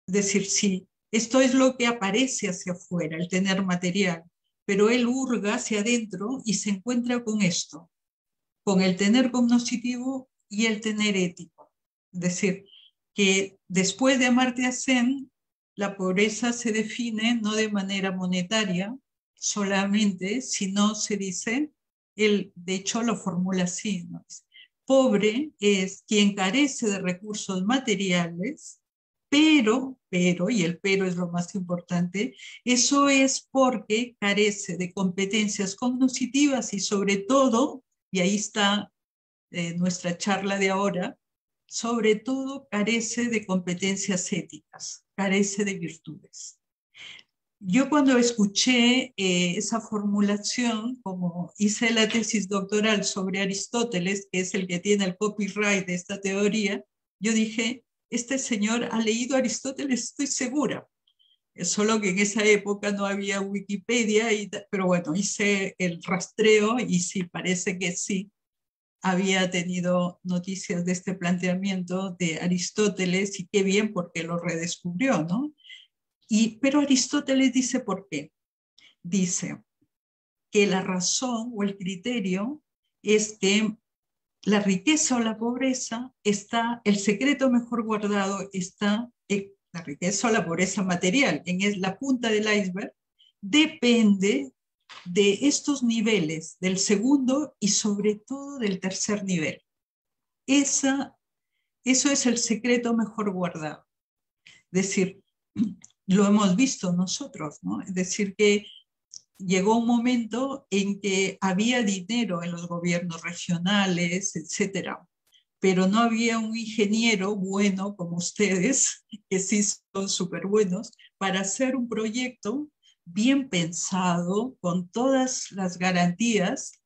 Es decir, sí, esto es lo que aparece hacia afuera, el tener material, pero él hurga hacia adentro y se encuentra con esto, con el tener cognoscitivo y el tener ético. Es decir, que después de Amartya Sen, la pobreza se define no de manera monetaria solamente, sino se dice, él de hecho lo formula así, ¿no? Pobre es quien carece de recursos materiales, pero, y el pero es lo más importante, eso es porque carece de competencias cognitivas y sobre todo, y ahí está nuestra charla de ahora, sobre todo carece de competencias éticas, carece de virtudes. Yo cuando escuché esa formulación, como hice la tesis doctoral sobre Aristóteles, que es el que tiene el copyright de esta teoría, yo dije, este señor ha leído a Aristóteles, estoy segura. Solo que en esa época no había Wikipedia, pero bueno, hice el rastreo y sí, parece que sí, había tenido noticias de este planteamiento de Aristóteles y qué bien porque lo redescubrió, ¿no? Pero Aristóteles dice por qué. Dice que la razón o el criterio es que la riqueza o la pobreza está, el secreto mejor guardado está en la riqueza o la pobreza material, en la punta del iceberg, depende de estos niveles, del segundo y sobre todo del tercer nivel. Eso es el secreto mejor guardado. Es decir, lo hemos visto nosotros, ¿no? Es decir, que llegó un momento en que había dinero en los gobiernos regionales, etcétera, pero no había un ingeniero bueno como ustedes, que sí son súper buenos, para hacer un proyecto bien pensado, con todas las garantías,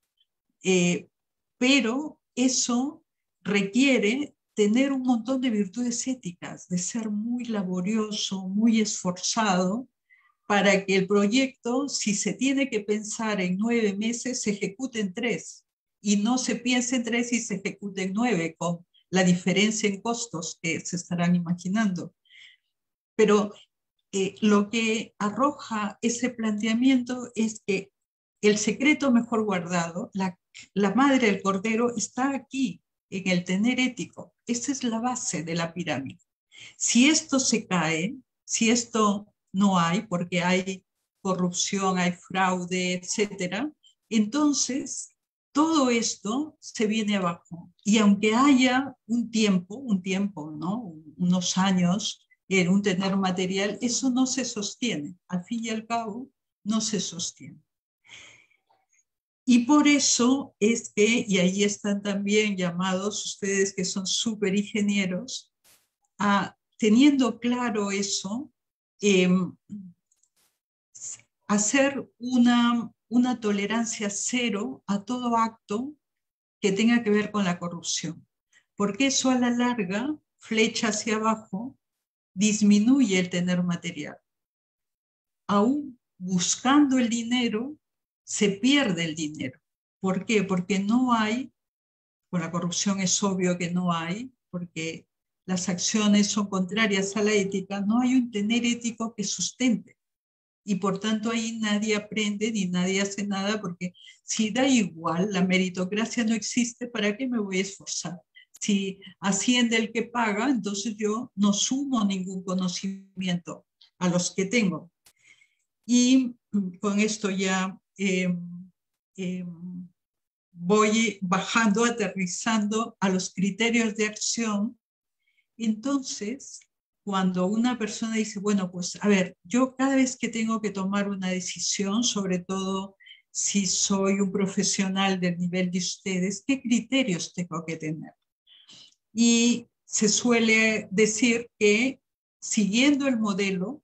pero eso requiere tener un montón de virtudes éticas, de ser muy laborioso, muy esforzado, para que el proyecto, si se tiene que pensar en 9 meses, se ejecute en 3, y no se piense en 3 y se ejecute en 9, con la diferencia en costos que se estarán imaginando. Pero lo que arroja ese planteamiento es que el secreto mejor guardado, la madre del cordero, está aquí, en el tener ético. Esa es la base de la pirámide. Si esto se cae, si esto no hay, porque hay corrupción, hay fraude, etcétera, entonces todo esto se viene abajo. Y aunque haya un tiempo, ¿no? Unos años en un tener material, eso no se sostiene. Al fin y al cabo, no se sostiene. Y por eso es que, y ahí están también llamados ustedes que son súper ingenieros, teniendo claro eso, hacer una tolerancia cero a todo acto que tenga que ver con la corrupción. Porque eso a la larga, flecha hacia abajo, disminuye el tener material. Aún buscando el dinero, se pierde el dinero. ¿Por qué? Porque no hay, con la corrupción es obvio que no hay, porque las acciones son contrarias a la ética, no hay un tener ético que sustente. Y por tanto ahí nadie aprende ni nadie hace nada, porque si da igual, la meritocracia no existe, ¿para qué me voy a esforzar? Si asciende el que paga, entonces yo no sumo ningún conocimiento a los que tengo. Y con esto ya voy bajando, aterrizando a los criterios de acción. Entonces, cuando una persona dice, bueno, pues a ver, yo cada vez que tengo que tomar una decisión, sobre todo si soy un profesional del nivel de ustedes, ¿qué criterios tengo que tener? Y se suele decir que siguiendo el modelo,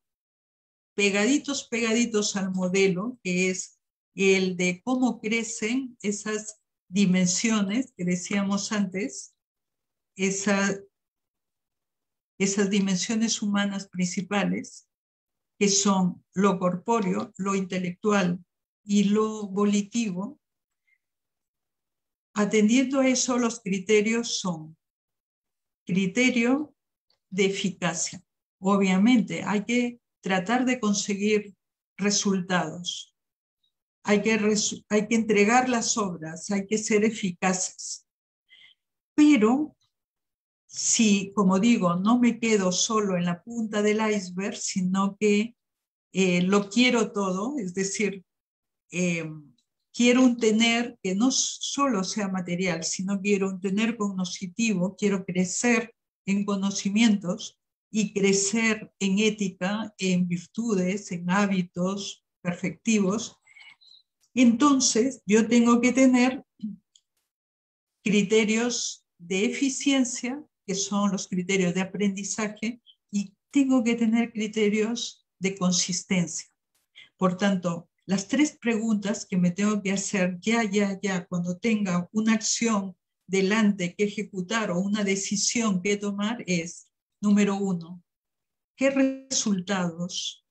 pegaditos al modelo, que es el de cómo crecen esas dimensiones que decíamos antes, esas dimensiones humanas principales, que son lo corpóreo, lo intelectual y lo volitivo. Atendiendo a eso, los criterios son criterio de eficacia. Obviamente, hay que tratar de conseguir resultados. Hay que entregar las obras, hay que ser eficaces. Pero si, como digo, no me quedo solo en la punta del iceberg, sino que lo quiero todo, es decir, quiero un tener que no solo sea material, sino quiero un tener cognoscitivo, quiero crecer en conocimientos y crecer en ética, en virtudes, en hábitos perfectivos. Entonces, yo tengo que tener criterios de eficiencia, que son los criterios de aprendizaje, y tengo que tener criterios de consistencia. Por tanto, las 3 preguntas que me tengo que hacer ya, cuando tenga una acción delante que ejecutar o una decisión que tomar es, número 1, ¿qué resultados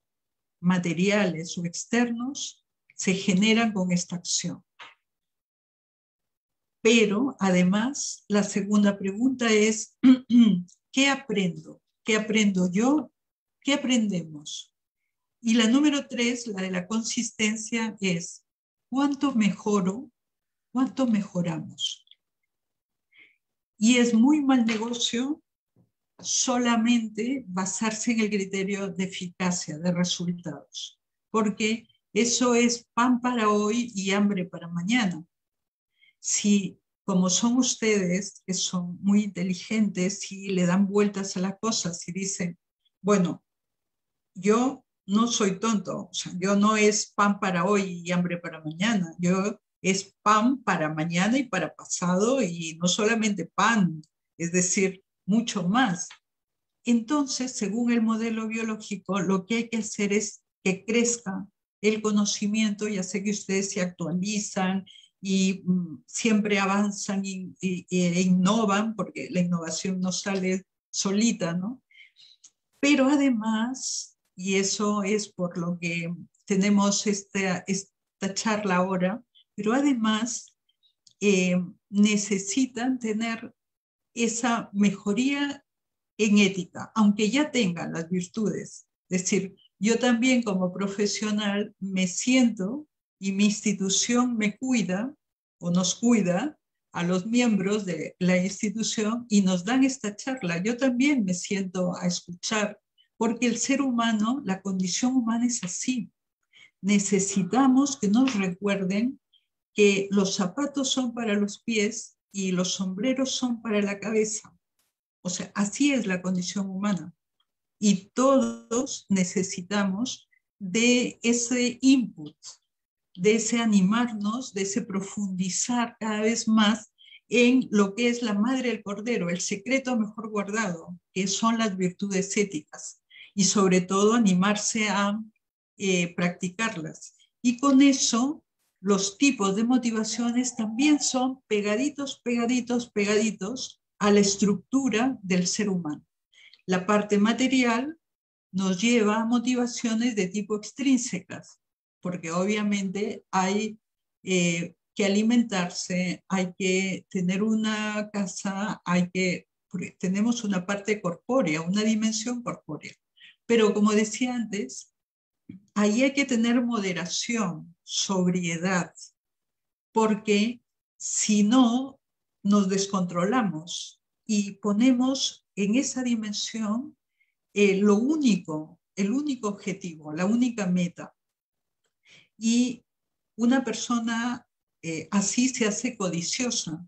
materiales o externos se generan con esta acción? Pero además, la segunda pregunta es, ¿qué aprendo? ¿Qué aprendo yo? ¿Qué aprendemos? Y la número 3, la de la consistencia, es ¿cuánto mejoro? ¿Cuánto mejoramos? Y es muy mal negocio solamente basarse en el criterio de eficacia, de resultados, porque eso es pan para hoy y hambre para mañana. Si, como son ustedes, que son muy inteligentes y le dan vueltas a las cosas y dicen, bueno, yo no soy tonto, o sea, yo no es pan para hoy y hambre para mañana, yo es pan para mañana y para pasado, y no solamente pan, es decir, mucho más. Entonces, según el modelo biológico, lo que hay que hacer es que crezca el conocimiento. Ya sé que ustedes se actualizan y siempre avanzan e innovan, porque la innovación no sale solita, ¿no? Pero además, y eso es por lo que tenemos esta charla ahora, pero además necesitan tener esa mejoría en ética, aunque ya tengan las virtudes. Es decir, yo también como profesional me siento y mi institución me cuida o nos cuida a los miembros de la institución y nos dan esta charla. Yo también me siento a escuchar, porque el ser humano, la condición humana es así. Necesitamos que nos recuerden que los zapatos son para los pies y los sombreros son para la cabeza. O sea, así es la condición humana. Y todos necesitamos de ese input, de ese animarnos, de ese profundizar cada vez más en lo que es la madre del cordero, el secreto mejor guardado, que son las virtudes éticas, y sobre todo animarse a practicarlas. Y con eso, los tipos de motivaciones también son pegaditos, pegaditos, pegaditos a la estructura del ser humano. La parte material nos lleva a motivaciones de tipo extrínsecas, porque obviamente hay que alimentarse, hay que tener una casa, porque tenemos una parte corpórea, una dimensión corpórea. Pero como decía antes, ahí hay que tener moderación, sobriedad, porque si no, nos descontrolamos y ponemos en esa dimensión el único objetivo, la única meta. Y una persona así se hace codiciosa.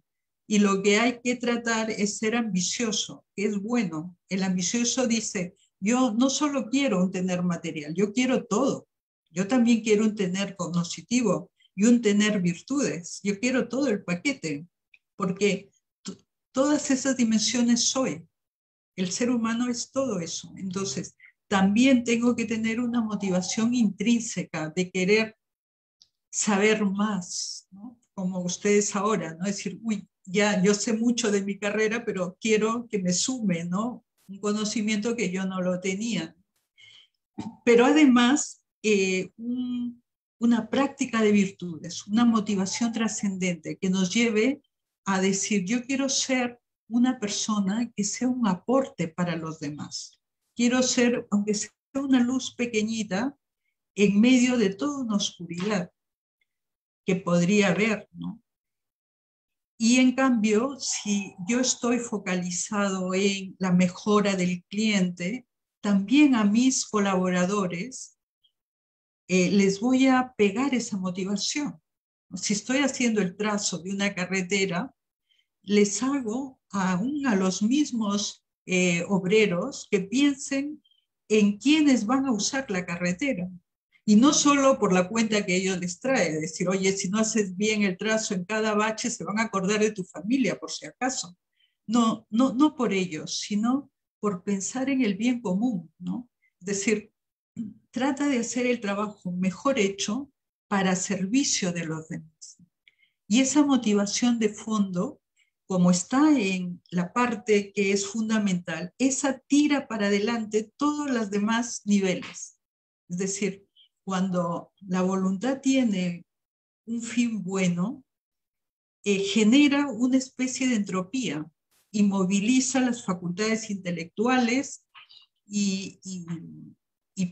Y lo que hay que tratar es ser ambicioso, que es bueno. El ambicioso dice, yo no solo quiero un tener material, yo quiero todo. Yo también quiero un tener cognoscitivo y un tener virtudes. Yo quiero todo el paquete, porque todas esas dimensiones soy. El ser humano es todo eso. Entonces, también tengo que tener una motivación intrínseca de querer saber más, ¿no? Como ustedes ahora, ¿no? Es decir, uy, ya yo sé mucho de mi carrera, pero quiero que me sume, ¿no? Un conocimiento que yo no lo tenía. Pero además, una práctica de virtudes, una motivación trascendente que nos lleve a decir, yo quiero ser una persona que sea un aporte para los demás. Quiero ser, aunque sea una luz pequeñita, en medio de toda una oscuridad que podría haber, ¿no? Y en cambio, si yo estoy focalizado en la mejora del cliente, también a mis colaboradores les voy a pegar esa motivación. Si estoy haciendo el trazo de una carretera, les hago aún a los mismos obreros que piensen en quiénes van a usar la carretera. Y no solo por la cuenta que ellos les trae, decir, oye, si no haces bien el trazo en cada bache, se van a acordar de tu familia, por si acaso. No, no, no por ellos, sino por pensar en el bien común, ¿no? Es decir, trata de hacer el trabajo mejor hecho para servicio de los demás. Y esa motivación de fondo, como está en la parte que es fundamental, esa tira para adelante todos los demás niveles. Es decir, cuando la voluntad tiene un fin bueno, genera una especie de entropía y moviliza las facultades intelectuales y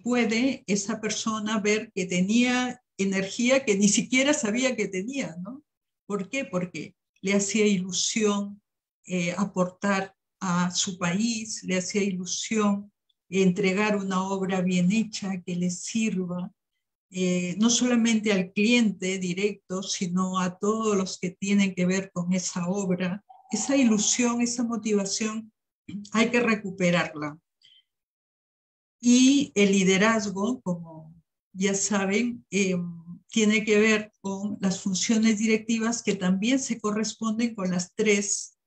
puede esa persona ver que tenía energía que ni siquiera sabía que tenía, ¿no? ¿Por qué? Porque le hacía ilusión aportar a su país, le hacía ilusión entregar una obra bien hecha que le sirva, no solamente al cliente directo, sino a todos los que tienen que ver con esa obra. Esa ilusión, esa motivación, hay que recuperarla. Y el liderazgo, como ya saben, tiene que ver con las funciones directivas que también se corresponden con las tres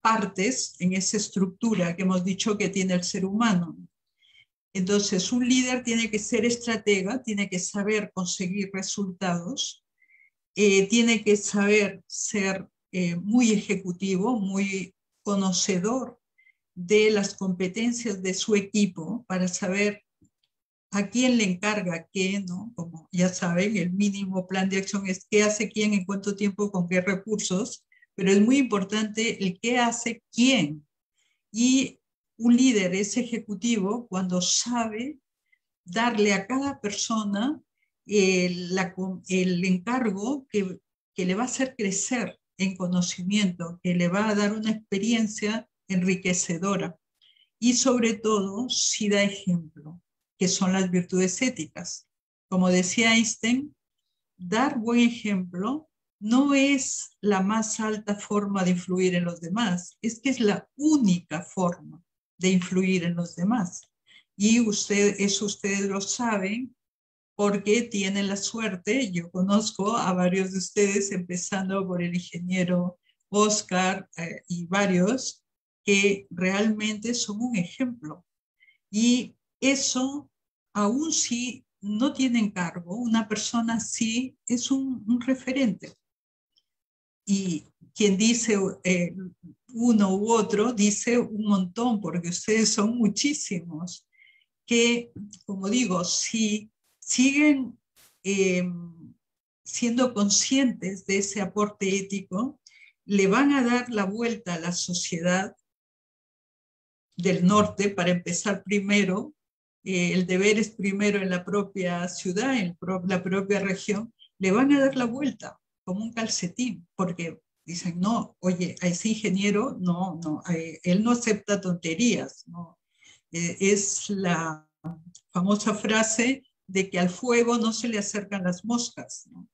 partes en esa estructura que hemos dicho que tiene el ser humano. Entonces, un líder tiene que ser estratega, tiene que saber conseguir resultados, tiene que saber ser muy ejecutivo, muy conocedor de las competencias de su equipo para saber a quién le encarga qué, ¿no? Como ya saben, el mínimo plan de acción es qué hace quién, en cuánto tiempo, con qué recursos, pero es muy importante el qué hace quién. Y un líder es ejecutivo cuando sabe darle a cada persona el encargo que le va a hacer crecer en conocimiento, que le va a dar una experiencia enriquecedora. Y sobre todo, si da ejemplo, que son las virtudes éticas. Como decía Einstein, dar buen ejemplo no es la más alta forma de influir en los demás, es que es la única forma de influir en los demás. Y ustedes lo saben porque tienen la suerte, yo conozco a varios de ustedes, empezando por el ingeniero Oscar y varios, que realmente son un ejemplo. Y eso, aún si no tienen cargo, una persona sí es un referente. Y quien dice uno u otro, dice un montón, porque ustedes son muchísimos, que, como digo, si siguen siendo conscientes de ese aporte ético, le van a dar la vuelta a la sociedad del norte, para empezar primero, el deber es primero en la propia ciudad, en la propia región, le van a dar la vuelta como un calcetín, porque dicen, no, oye, a ese ingeniero, no, él no acepta tonterías, no. Es la famosa frase de que al fuego no se le acercan las moscas, ¿no?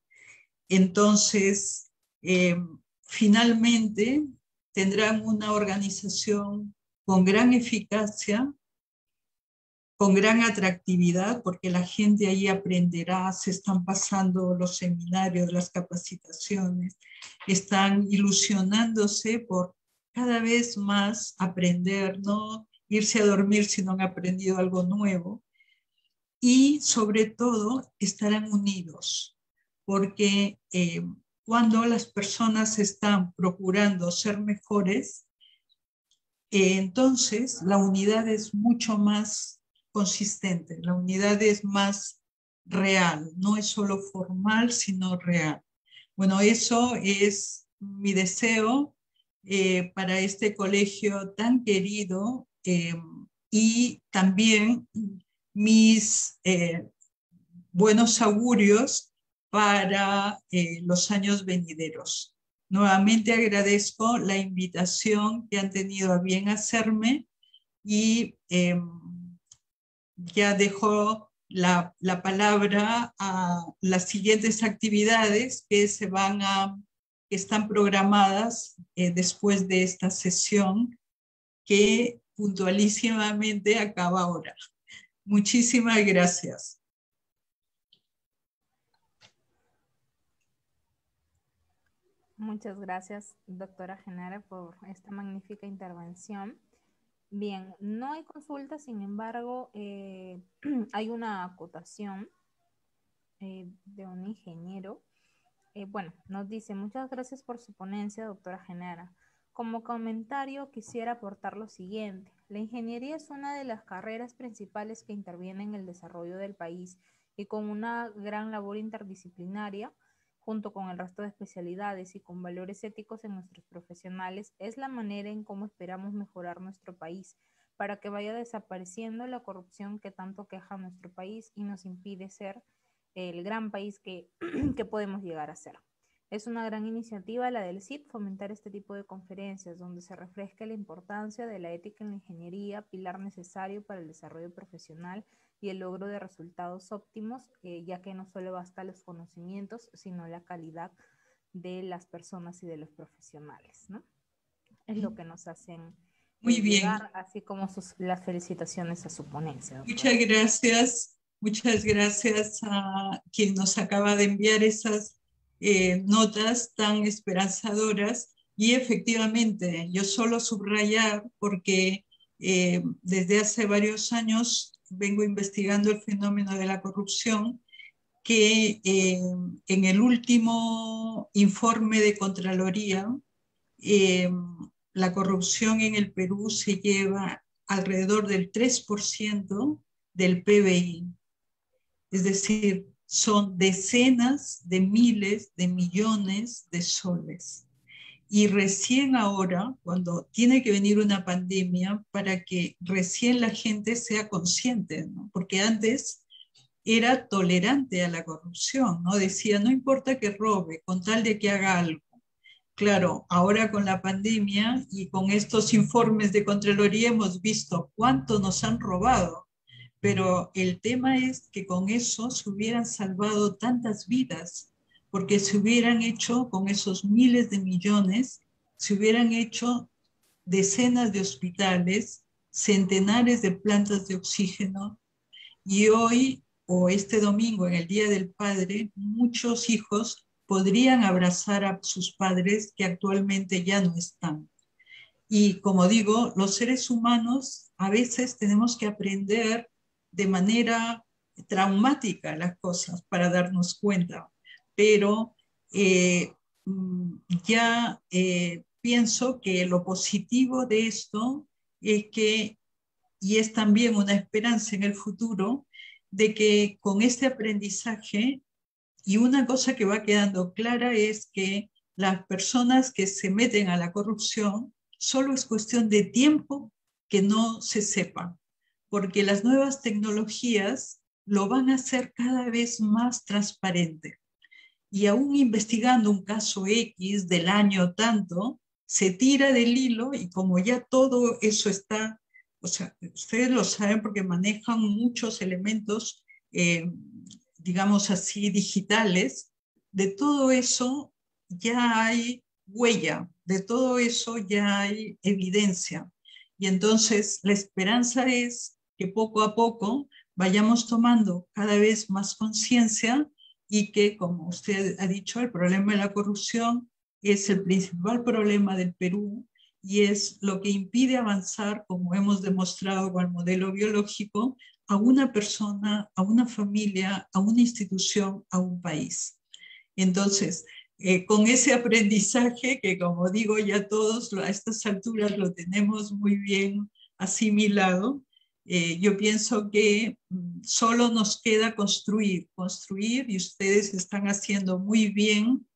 Entonces, finalmente tendrán una organización con gran eficacia, con gran atractividad, porque la gente ahí aprenderá, se están pasando los seminarios, las capacitaciones, están ilusionándose por cada vez más aprender, no irse a dormir si no han aprendido algo nuevo, y sobre todo estarán unidos, porque cuando las personas están procurando ser mejores, entonces la unidad es mucho más consistente, la unidad es más real, no es solo formal, sino real. Bueno, eso es mi deseo para este colegio tan querido, y también mis buenos augurios para los años venideros. Nuevamente agradezco la invitación que han tenido a bien hacerme, y ya dejo la palabra a las siguientes actividades que están programadas después de esta sesión, que puntualísimamente acaba ahora. Muchísimas gracias. Muchas gracias, doctora Genara, por esta magnífica intervención. Bien, no hay consulta, sin embargo, hay una acotación de un ingeniero. Bueno, nos dice, muchas gracias por su ponencia, doctora Genara. Como comentario, quisiera aportar lo siguiente. La ingeniería es una de las carreras principales que interviene en el desarrollo del país, y con una gran labor interdisciplinaria, junto con el resto de especialidades y con valores éticos en nuestros profesionales, es la manera en cómo esperamos mejorar nuestro país, para que vaya desapareciendo la corrupción que tanto queja a nuestro país y nos impide ser el gran país que podemos llegar a ser. Es una gran iniciativa la del CID fomentar este tipo de conferencias, donde se refresca la importancia de la ética en la ingeniería, pilar necesario para el desarrollo profesional y el logro de resultados óptimos, ya que no solo basta los conocimientos, sino la calidad de las personas y de los profesionales, ¿no? Es lo que nos hacen muy bien llegar, así como las felicitaciones a su ponencia, doctora. Muchas gracias. Muchas gracias a quien nos acaba de enviar esas notas tan esperanzadoras. Y efectivamente, yo solo subrayar porque desde hace varios años vengo investigando el fenómeno de la corrupción, que en el último informe de Contraloría, eh, la corrupción en el Perú se lleva alrededor del 3% del PBI. Es decir, son decenas de miles de millones de soles. Y recién ahora, cuando tiene que venir una pandemia, para que recién la gente sea consciente, ¿no? Porque antes era tolerante a la corrupción, ¿no? Decía, no importa que robe, con tal de que haga algo. Claro, ahora con la pandemia y con estos informes de Contraloría hemos visto cuánto nos han robado, pero el tema es que con eso se hubieran salvado tantas vidas, porque se hubieran hecho con esos miles de millones, se hubieran hecho decenas de hospitales, centenares de plantas de oxígeno, y hoy o este domingo, en el Día del Padre, muchos hijos podrían abrazar a sus padres que actualmente ya no están. Y como digo, los seres humanos a veces tenemos que aprender de manera traumática las cosas para darnos cuenta, pero eh, ya pienso que lo positivo de esto es que, y es también una esperanza en el futuro, de que con este aprendizaje, y una cosa que va quedando clara es que las personas que se meten a la corrupción solo es cuestión de tiempo que no se sepa, porque las nuevas tecnologías lo van a hacer cada vez más transparente. Y aún investigando un caso X del año tanto, se tira del hilo y como ya todo eso está, o sea, ustedes lo saben porque manejan muchos elementos, digamos así, digitales, de todo eso ya hay huella, de todo eso ya hay evidencia. Y entonces la esperanza es que poco a poco vayamos tomando cada vez más conciencia y que, como usted ha dicho, el problema de la corrupción es el principal problema del Perú y es lo que impide avanzar, como hemos demostrado con el modelo biológico, a una persona, a una familia, a una institución, a un país. Entonces, con ese aprendizaje que, como digo, ya todos a estas alturas lo tenemos muy bien asimilado, yo pienso que solo nos queda construir, construir, y ustedes están haciendo muy bien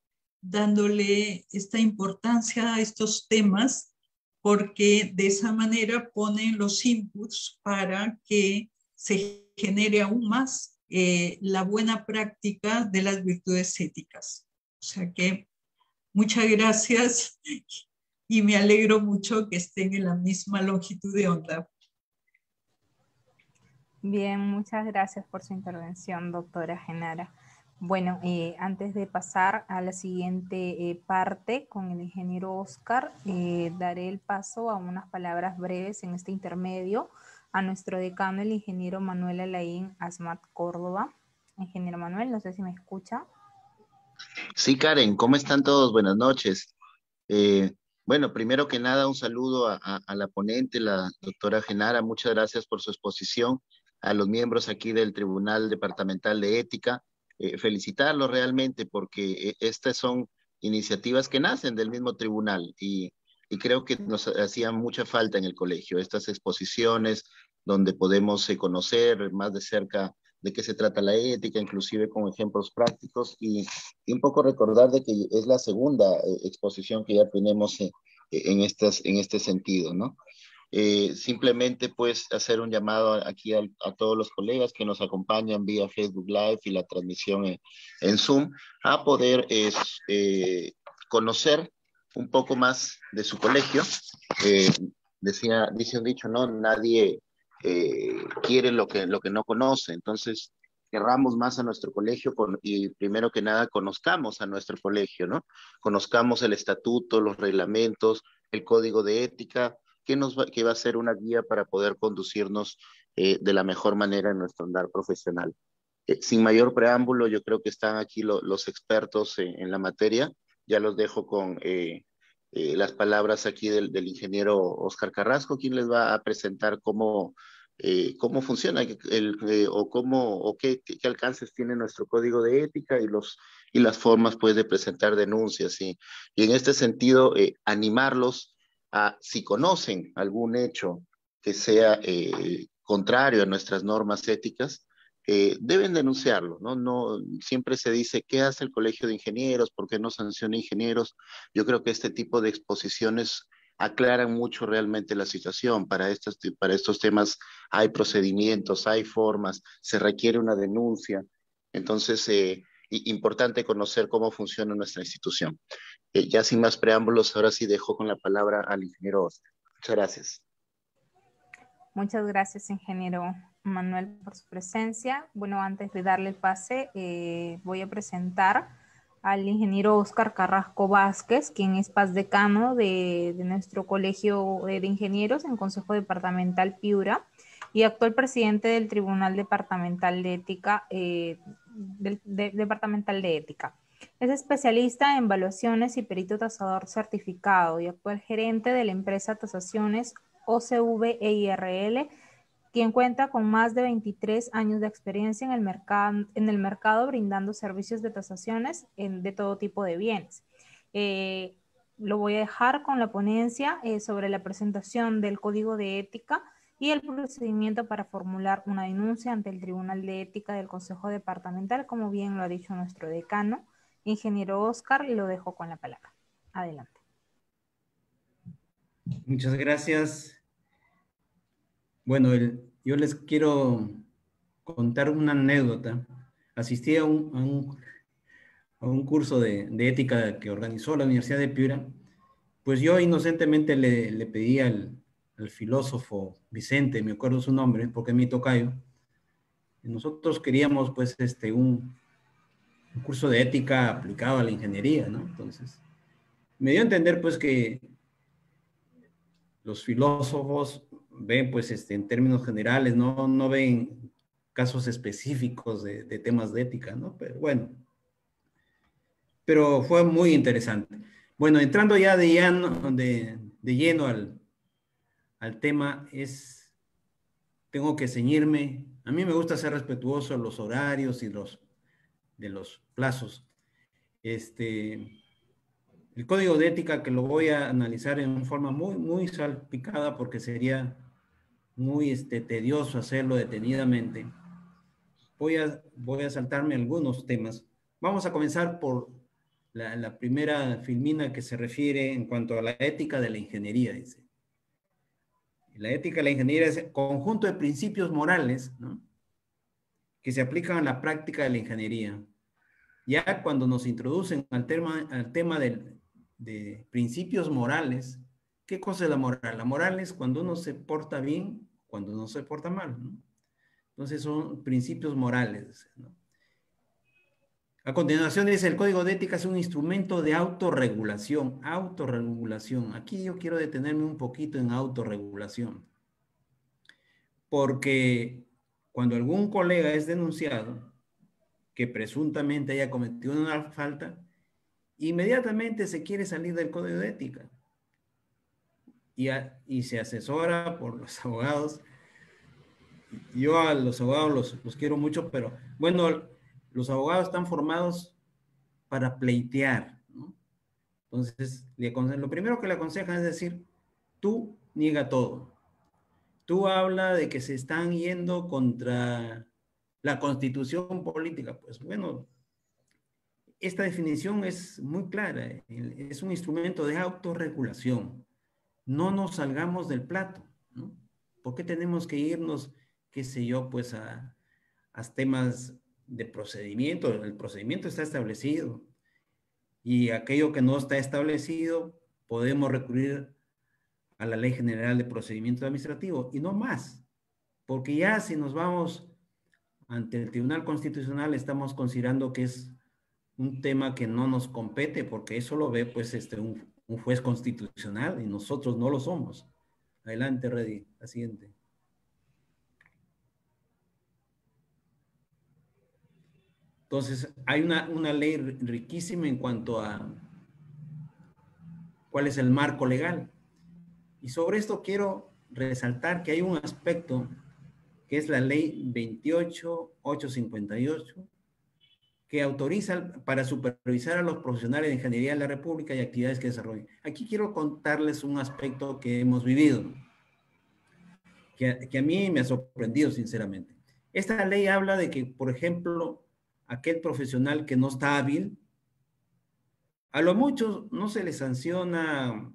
dándole esta importancia a estos temas, porque de esa manera ponen los inputs para que se genere aún más la buena práctica de las virtudes éticas. O sea que muchas gracias y me alegro mucho que estén en la misma longitud de onda. Bien, muchas gracias por su intervención, doctora Genara. Bueno, antes de pasar a la siguiente parte con el ingeniero Oscar, daré el paso a unas palabras breves en este intermedio a nuestro decano, el ingeniero Manuel Alain Asmat Córdoba. Ingeniero Manuel, no sé si me escucha. Sí, Karen, ¿cómo están todos? Buenas noches. Eh, bueno, primero que nada, un saludo a la ponente, la doctora Genara. Muchas gracias por su exposición. A los miembros aquí del Tribunal Departamental de Ética, felicitarlos realmente porque estas son iniciativas que nacen del mismo tribunal y creo que nos hacían mucha falta en el colegio, estas exposiciones donde podemos conocer más de cerca de qué se trata la ética, inclusive con ejemplos prácticos y un poco recordar de que es la segunda exposición que ya tenemos en este sentido, ¿no? Simplemente pues hacer un llamado aquí a todos los colegas que nos acompañan vía Facebook Live y la transmisión en Zoom a poder conocer un poco más de su colegio. Eh, dice un dicho, ¿no? Nadie quiere lo que no conoce, entonces querramos más a nuestro colegio y primero que nada conozcamos a nuestro colegio, ¿no? Conozcamos el estatuto, los reglamentos, el código de ética, que va a ser una guía para poder conducirnos de la mejor manera en nuestro andar profesional. Sin mayor preámbulo, yo creo que están aquí los expertos en la materia. Ya los dejo las palabras aquí del ingeniero Oscar Carrasco, quien les va a presentar cómo funciona o qué alcances tiene nuestro código de ética y las formas pues de presentar denuncias. Y en este sentido, animarlos a, si conocen algún hecho que sea contrario a nuestras normas éticas, deben denunciarlo, ¿no? No, siempre se dice, ¿qué hace el Colegio de Ingenieros? ¿Por qué no sanciona ingenieros? Yo creo que este tipo de exposiciones aclaran mucho realmente la situación. Para estos temas hay procedimientos, hay formas, se requiere una denuncia. Entonces, importante conocer cómo funciona nuestra institución. Ya sin más preámbulos, ahora sí dejo con la palabra al ingeniero Oscar. Muchas gracias. Muchas gracias, ingeniero Manuel, por su presencia. Bueno, antes de darle el pase, voy a presentar al ingeniero Oscar Carrasco Vázquez, quien es decano de nuestro Colegio de Ingenieros en Consejo Departamental Piura y actual presidente del Tribunal Departamental de Ética, Departamental de Ética. Es especialista en evaluaciones y perito tasador certificado y actual gerente de la empresa Tasaciones OCV EIRL, quien cuenta con más de 23 años de experiencia en el mercado brindando servicios de tasaciones de todo tipo de bienes. Lo voy a dejar con la ponencia sobre la presentación del Código de Ética y el procedimiento para formular una denuncia ante el Tribunal de Ética del Consejo Departamental, como bien lo ha dicho nuestro decano. Ingeniero Oscar, lo dejo con la palabra. Adelante. Muchas gracias. Bueno, yo les quiero contar una anécdota. Asistí a un curso de ética que organizó la Universidad de Piura. Pues yo inocentemente le pedí al filósofo Vicente, me acuerdo su nombre, porque es mi tocayo. Nosotros queríamos pues un curso de ética aplicado a la ingeniería, ¿no? Entonces, me dio a entender pues que los filósofos ven pues en términos generales, no ven casos específicos de temas de ética, ¿no? Pero bueno, pero fue muy interesante. Bueno, entrando ya de lleno al tema, tengo que ceñirme. A mí me gusta ser respetuoso de los horarios y de los plazos. El código de ética que lo voy a analizar en forma muy salpicada porque sería muy tedioso hacerlo detenidamente. Voy a saltarme algunos temas. Vamos a comenzar por la primera filmina que se refiere en cuanto a la ética de la ingeniería, dice. La ética de la ingeniería es el conjunto de principios morales, ¿no?, que se aplican a la práctica de la ingeniería. Ya cuando nos introducen al tema de principios morales, ¿qué cosa es la moral? La moral es cuando uno se porta bien, cuando uno se porta mal, ¿no? Entonces son principios morales, ¿no? A continuación dice, el código de ética es un instrumento de autorregulación. Autorregulación. Aquí yo quiero detenerme un poquito en autorregulación. Porque cuando algún colega es denunciado que presuntamente haya cometido una falta, inmediatamente se quiere salir del código de ética y se asesora por los abogados. Yo a los abogados los quiero mucho, pero bueno, los abogados están formados para pleitear, ¿no? Entonces, lo primero que le aconsejan es decir, tú niega todo. Tú habla de que se están yendo contra la constitución política. Pues bueno, esta definición es muy clara. Es un instrumento de autorregulación. No nos salgamos del plato, ¿no? ¿Por qué tenemos que irnos, qué sé yo, pues a temas de procedimiento? El procedimiento está establecido y aquello que no está establecido podemos recurrir a la Ley General de Procedimiento Administrativo y no más, porque ya si nos vamos ante el Tribunal Constitucional estamos considerando que es un tema que no nos compete porque eso lo ve pues un juez constitucional y nosotros no lo somos. Adelante, Reddy, la siguiente. Entonces, hay una ley riquísima en cuanto a cuál es el marco legal. Y sobre esto quiero resaltar que hay un aspecto que es la ley 28.858, que autoriza para supervisar a los profesionales de ingeniería de la República y actividades que desarrollen. Aquí quiero contarles un aspecto que hemos vivido, que a mí me ha sorprendido sinceramente. Esta ley habla de que, por ejemplo, aquel profesional que no está hábil, a lo mucho no se le sanciona,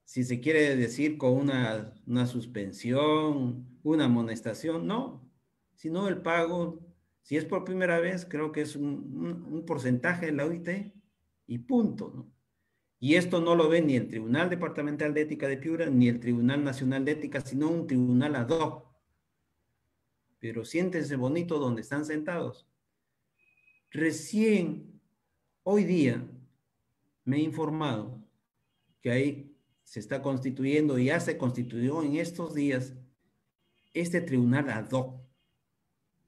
si se quiere decir, con una suspensión, una amonestación, no, sino el pago. Si es por primera vez, creo que es un porcentaje de la OIT y punto, ¿no? Y esto no lo ve ni el Tribunal Departamental de Ética de Piura, ni el Tribunal Nacional de Ética, sino un tribunal ad hoc. Pero siéntense bonito donde están sentados. Recién, hoy día, me he informado que ahí se está constituyendo, y ya se constituyó en estos días, este tribunal ad hoc,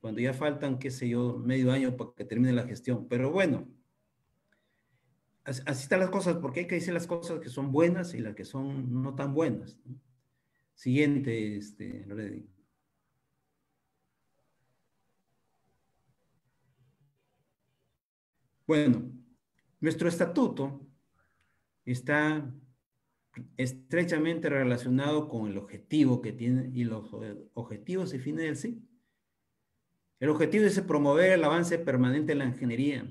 cuando ya faltan, qué sé yo, medio año para que termine la gestión. Pero bueno, así están las cosas, porque hay que decir las cosas que son buenas y las que son no tan buenas, ¿no? Siguiente, Loredi. Bueno, nuestro estatuto está estrechamente relacionado con el objetivo que tiene y los objetivos y fines del SIC. El objetivo es promover el avance permanente en la ingeniería,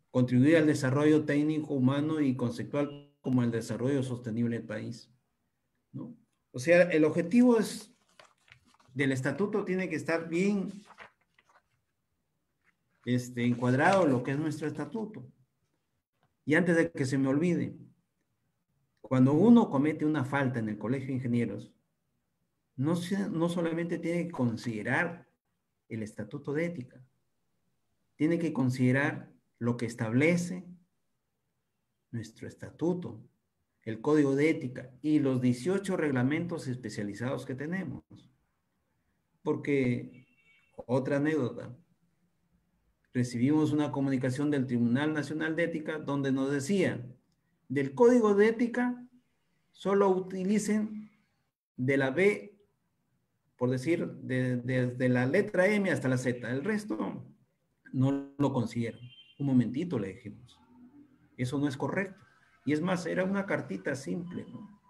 contribuir al desarrollo técnico, humano y conceptual como el desarrollo sostenible del país, ¿no? O sea, el objetivo del estatuto tiene que estar bien encuadrado en lo que es nuestro estatuto. Y antes de que se me olvide, cuando uno comete una falta en el Colegio de Ingenieros, no solamente tiene que considerar el estatuto de ética, tiene que considerar lo que establece nuestro estatuto, el código de ética y los 18 reglamentos especializados que tenemos. Porque, otra anécdota, recibimos una comunicación del Tribunal Nacional de Ética donde nos decía, del código de ética solo utilicen de la B, por decir, desde la letra M hasta la Z. El resto no lo consideran. Un momentito, le dijimos. Eso no es correcto. Y es más, era una cartita simple, ¿no?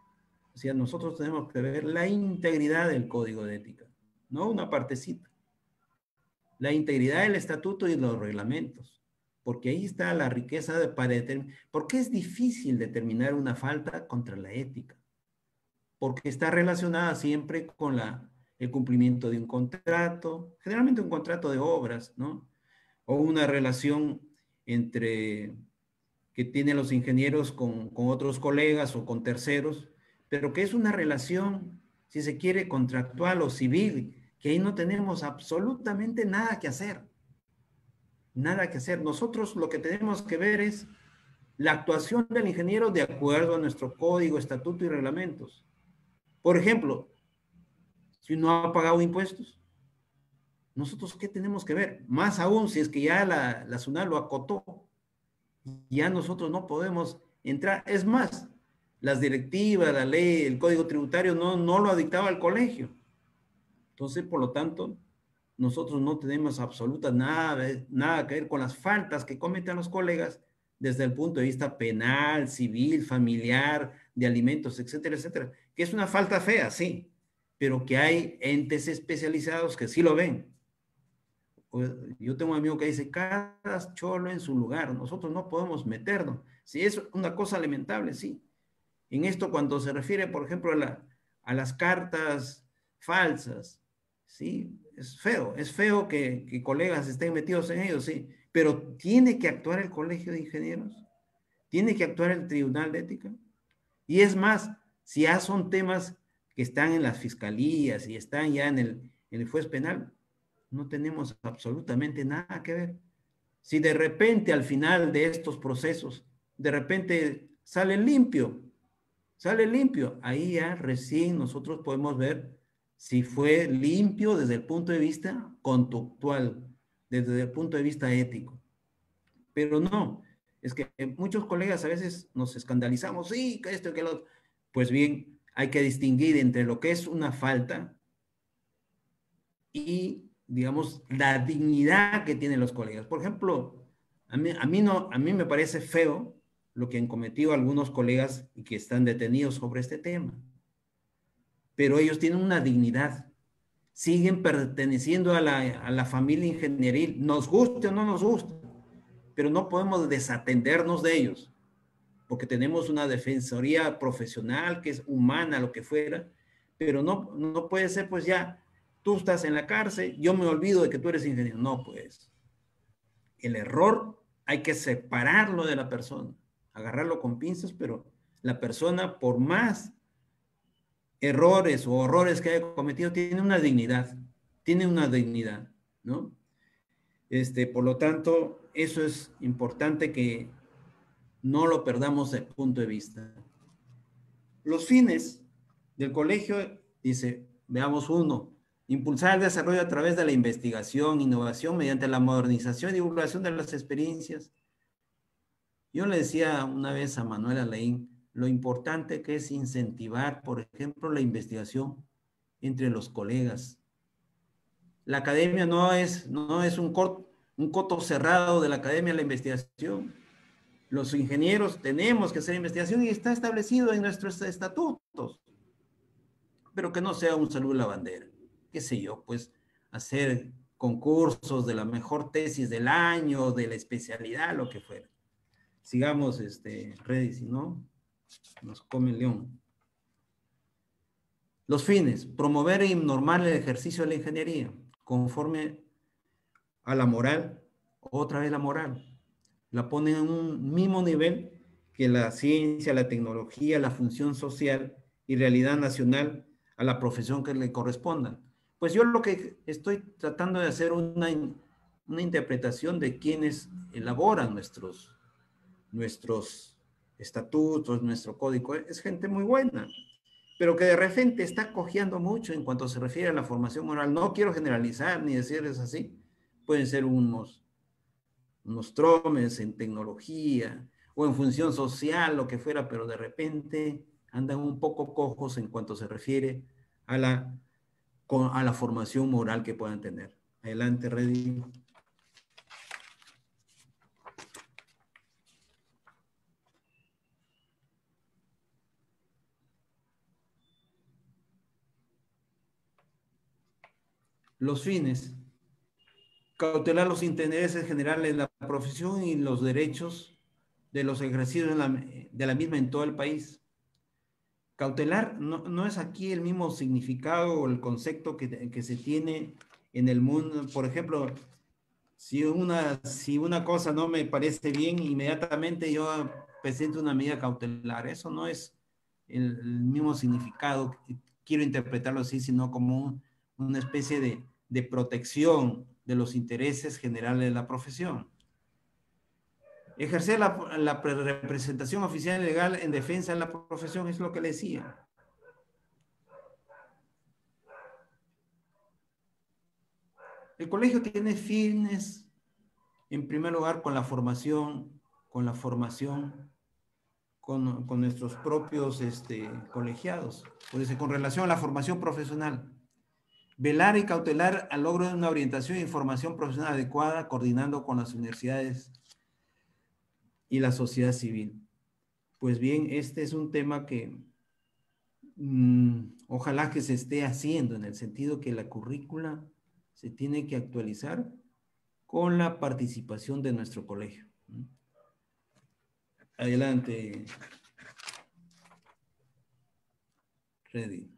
O sea, nosotros tenemos que ver la integridad del código de ética, no una partecita. La integridad del estatuto y los reglamentos. Porque ahí está la riqueza para determinar. ¿Por qué es difícil determinar una falta contra la ética? Porque está relacionada siempre con el cumplimiento de un contrato, generalmente un contrato de obras, ¿no? O una relación que tienen los ingenieros con otros colegas o con terceros, pero que es una relación, si se quiere, contractual o civil, que ahí no tenemos absolutamente nada que hacer. Nada que hacer. Nosotros lo que tenemos que ver es la actuación del ingeniero de acuerdo a nuestro código, estatuto y reglamentos. Por ejemplo, si no ha pagado impuestos, ¿nosotros qué tenemos que ver? Más aún si es que ya la SUNAT lo acotó. Ya nosotros no podemos entrar. Es más, las directivas, la ley, el código tributario no lo dictaba el colegio. Entonces, por lo tanto, nosotros no tenemos nada que ver con las faltas que cometen los colegas desde el punto de vista penal, civil, familiar, de alimentos, etcétera, etcétera. Que es una falta fea, sí, pero que hay entes especializados que sí lo ven. Yo tengo un amigo que dice, cada cholo en su lugar, nosotros no podemos meternos. Si es una cosa lamentable, sí. En esto, cuando se refiere, por ejemplo, a las cartas falsas, sí, es feo que colegas estén metidos en ello, sí, pero tiene que actuar el Colegio de Ingenieros, tiene que actuar el Tribunal de Ética. Y es más, si ya son temas que están en las fiscalías y están ya en el juez penal, no tenemos absolutamente nada que ver. Si de repente al final de estos procesos, de repente sale limpio, ahí ya recién nosotros podemos ver si fue limpio desde el punto de vista conductual, desde el punto de vista ético. Pero no, Es que muchos colegas a veces nos escandalizamos, sí, que esto, que lo otro. Pues bien, hay que distinguir entre lo que es una falta y, digamos, la dignidad que tienen los colegas. Por ejemplo, a mí me parece feo lo que han cometido algunos colegas y que están detenidos sobre este tema. Pero ellos tienen una dignidad, siguen perteneciendo a la familia ingenieril, nos guste o no nos guste, pero no podemos desatendernos de ellos, porque tenemos una defensoría profesional que es humana, lo que fuera, pero no puede ser, pues ya, tú estás en la cárcel, yo me olvido de que tú eres ingeniero. No, pues, el error hay que separarlo de la persona, agarrarlo con pinzas, pero la persona, por más errores o horrores que haya cometido, tiene una dignidad, ¿no? Por lo tanto, eso es importante que no lo perdamos de punto de vista. Los fines del colegio, dice, veamos uno, impulsar el desarrollo a través de la investigación, innovación, mediante la modernización y divulgación de las experiencias. Yo le decía una vez a Manuela Leín, lo importante que es incentivar, por ejemplo, la investigación entre los colegas. La academia no es un coto cerrado de la academia de la investigación. Los ingenieros tenemos que hacer investigación y está establecido en nuestros estatutos, pero que no sea un saludo a la bandera. Qué sé yo, pues hacer concursos de la mejor tesis del año, de la especialidad, lo que fuera. Sigamos, Reddy, si no, nos come el león. Los fines, promover y normar el ejercicio de la ingeniería, conforme a la moral, otra vez la moral. La ponen en un mismo nivel que la ciencia, la tecnología, la función social y realidad nacional a la profesión que le corresponda. Pues yo lo que estoy tratando de hacer una interpretación de quienes elaboran nuestros estatutos, nuestro código. Es gente muy buena, pero que de repente está cojeando mucho en cuanto se refiere a la formación moral. No quiero generalizar ni decirles así. Pueden ser unos tromes en tecnología o en función social, lo que fuera, pero de repente andan un poco cojos en cuanto se refiere a la formación moral que puedan tener. Adelante, Reddy. Los fines. Cautelar los intereses generales de la profesión y los derechos de los ejercidos de la misma en todo el país. Cautelar no es aquí el mismo significado o el concepto que se tiene en el mundo. Por ejemplo, si una cosa no me parece bien, inmediatamente yo presento una medida cautelar. Eso no es el mismo significado. Quiero interpretarlo así, sino como una especie de protección de los intereses generales de la profesión. Ejercer la representación oficial y legal en defensa de la profesión es lo que le decía. El colegio tiene fines, en primer lugar, con la formación, con nuestros propios colegiados. Pues, con relación a la formación profesional. Velar y cautelar al logro de una orientación e información profesional adecuada, coordinando con las universidades y la sociedad civil. Pues bien, este es un tema que ojalá que se esté haciendo, en el sentido que la currícula se tiene que actualizar con la participación de nuestro colegio. Adelante, Reddy.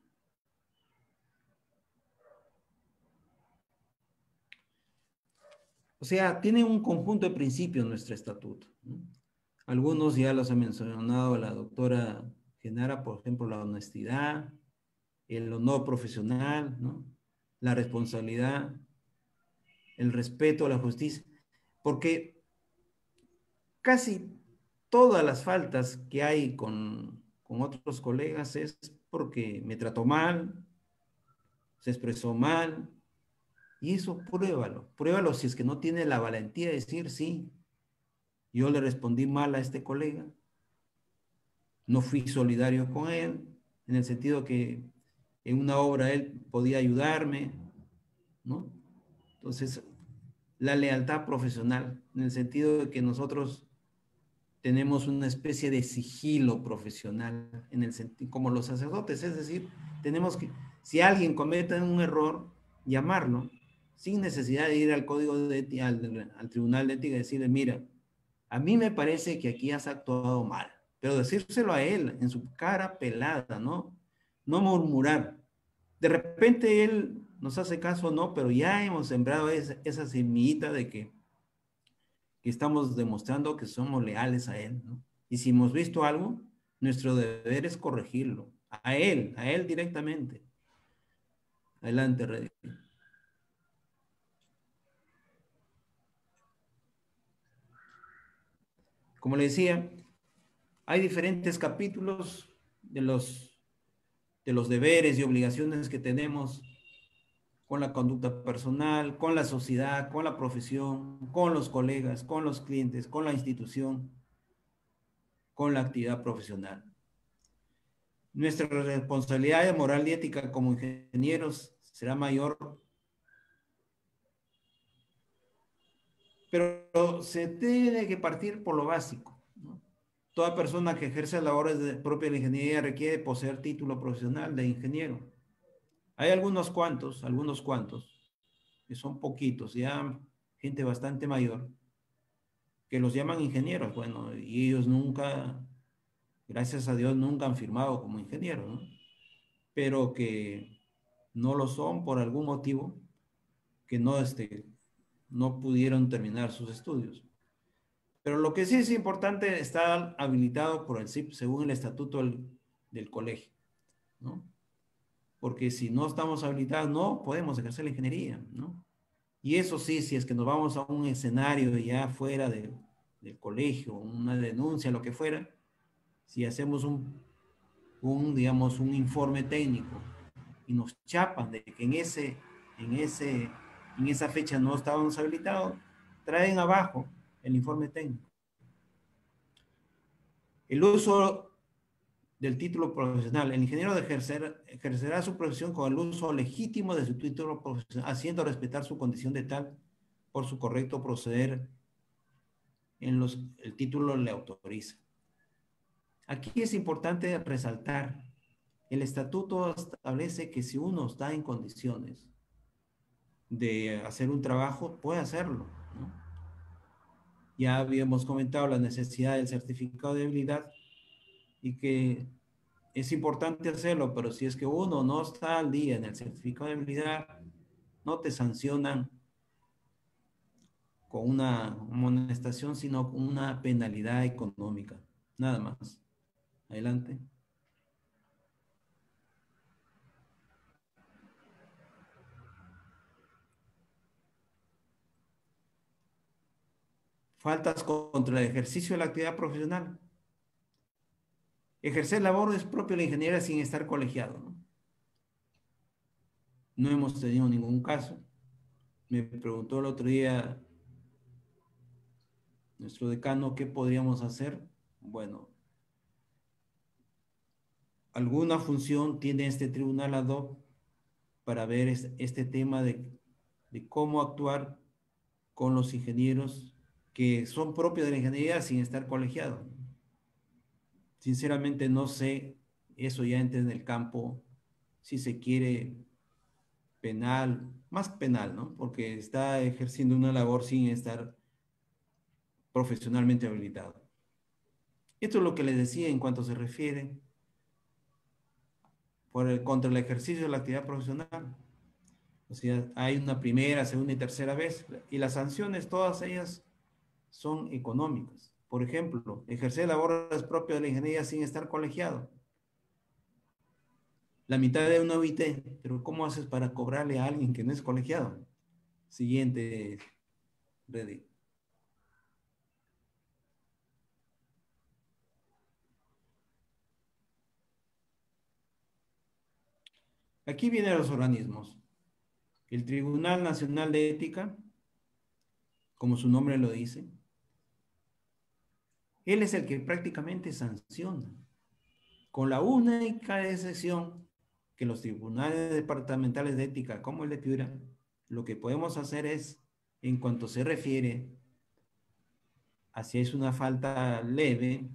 O sea, tiene un conjunto de principios nuestro estatuto, ¿no? Algunos ya los ha mencionado la doctora Genara, por ejemplo, la honestidad, el honor profesional, ¿no? La responsabilidad, el respeto a la justicia, porque casi todas las faltas que hay con otros colegas es porque me trató mal, se expresó mal, y eso pruébalo si es que no tiene la valentía de decir sí. Yo le respondí mal a este colega, no fui solidario con él, en el sentido que en una obra él podía ayudarme, ¿no? Entonces, la lealtad profesional, en el sentido de que nosotros tenemos una especie de sigilo profesional, en el sentido, como los sacerdotes, es decir, tenemos que, si alguien comete un error, llamarlo, sin necesidad de ir al código de ética, al tribunal de ética y decirle, mira, a mí me parece que aquí has actuado mal, pero decírselo a él en su cara pelada, ¿no? No murmurar. De repente él nos hace caso, no, pero ya hemos sembrado esa semillita de que estamos demostrando que somos leales a él, ¿no? Y si hemos visto algo, nuestro deber es corregirlo. A él directamente. Adelante, Reddy. Como le decía, hay diferentes capítulos de los deberes y obligaciones que tenemos con la conducta personal, con la sociedad, con la profesión, con los colegas, con los clientes, con la institución, con la actividad profesional. Nuestra responsabilidad moral y ética como ingenieros será mayor, pero se tiene que partir por lo básico, ¿no? Toda persona que ejerce labores propia de la ingeniería requiere poseer título profesional de ingeniero. Hay algunos cuantos, que son poquitos, ya gente bastante mayor, que los llaman ingenieros, bueno, y ellos nunca, gracias a Dios, nunca han firmado como ingenieros, ¿no? Pero que no lo son por algún motivo, que no pudieron terminar sus estudios. Pero lo que sí es importante, está habilitado por el CIP según el estatuto del colegio, ¿no? Porque si no estamos habilitados, no podemos ejercer la ingeniería, ¿no? Y eso sí, si es que nos vamos a un escenario ya fuera del colegio, una denuncia, lo que fuera, si hacemos digamos, un informe técnico y nos chapan de que en esa fecha no estábamos habilitados, traen abajo el informe técnico. El uso del título profesional. El ingeniero ejercerá su profesión con el uso legítimo de su título profesional, haciendo respetar su condición de tal por su correcto proceder el título le autoriza. Aquí es importante resaltar, el estatuto establece que si uno está en condiciones de hacer un trabajo, puede hacerlo, ¿no? Ya habíamos comentado la necesidad del certificado de habilidad y que es importante hacerlo, pero si es que uno no está al día en el certificado de habilidad, no te sancionan con una amonestación, sino con una penalidad económica, nada más. Adelante. Faltas contra el ejercicio de la actividad profesional. Ejercer labores propias de la ingeniería sin estar colegiado, ¿no? No hemos tenido ningún caso. Me preguntó el otro día nuestro decano qué podríamos hacer. Bueno, alguna función tiene este tribunal ad hoc para ver este tema de cómo actuar con los ingenieros que son propios de la ingeniería sin estar colegiados. Sinceramente no sé, eso ya entra en el campo, si se quiere, penal, más penal, ¿no? Porque está ejerciendo una labor sin estar profesionalmente habilitado. Esto es lo que les decía en cuanto se refiere contra el ejercicio de la actividad profesional. O sea, hay una primera, segunda y tercera vez, y las sanciones, todas ellas son económicas. Por ejemplo, ejercer labores propias de la ingeniería sin estar colegiado. La mitad de una OIT, pero ¿cómo haces para cobrarle a alguien que no es colegiado? Siguiente, Reddy. Aquí vienen los organismos. El Tribunal Nacional de Ética, como su nombre lo dice, Él es el que prácticamente sanciona, con la única excepción que los tribunales departamentales de ética, como el de Piura, lo que podemos hacer es, en cuanto se refiere a si es una falta leve,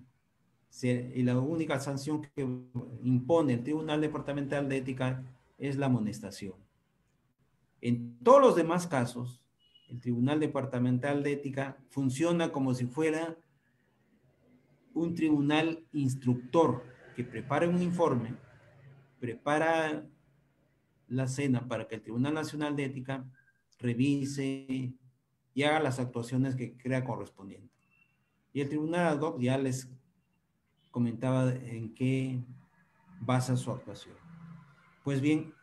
y la única sanción que impone el Tribunal Departamental de Ética es la amonestación. En todos los demás casos, el Tribunal Departamental de Ética funciona como si fuera un tribunal instructor que prepara un informe, prepara la cena para que el Tribunal Nacional de Ética revise y haga las actuaciones que crea correspondientes. Y el Tribunal ad hoc ya les comentaba en qué basa su actuación. Pues bien,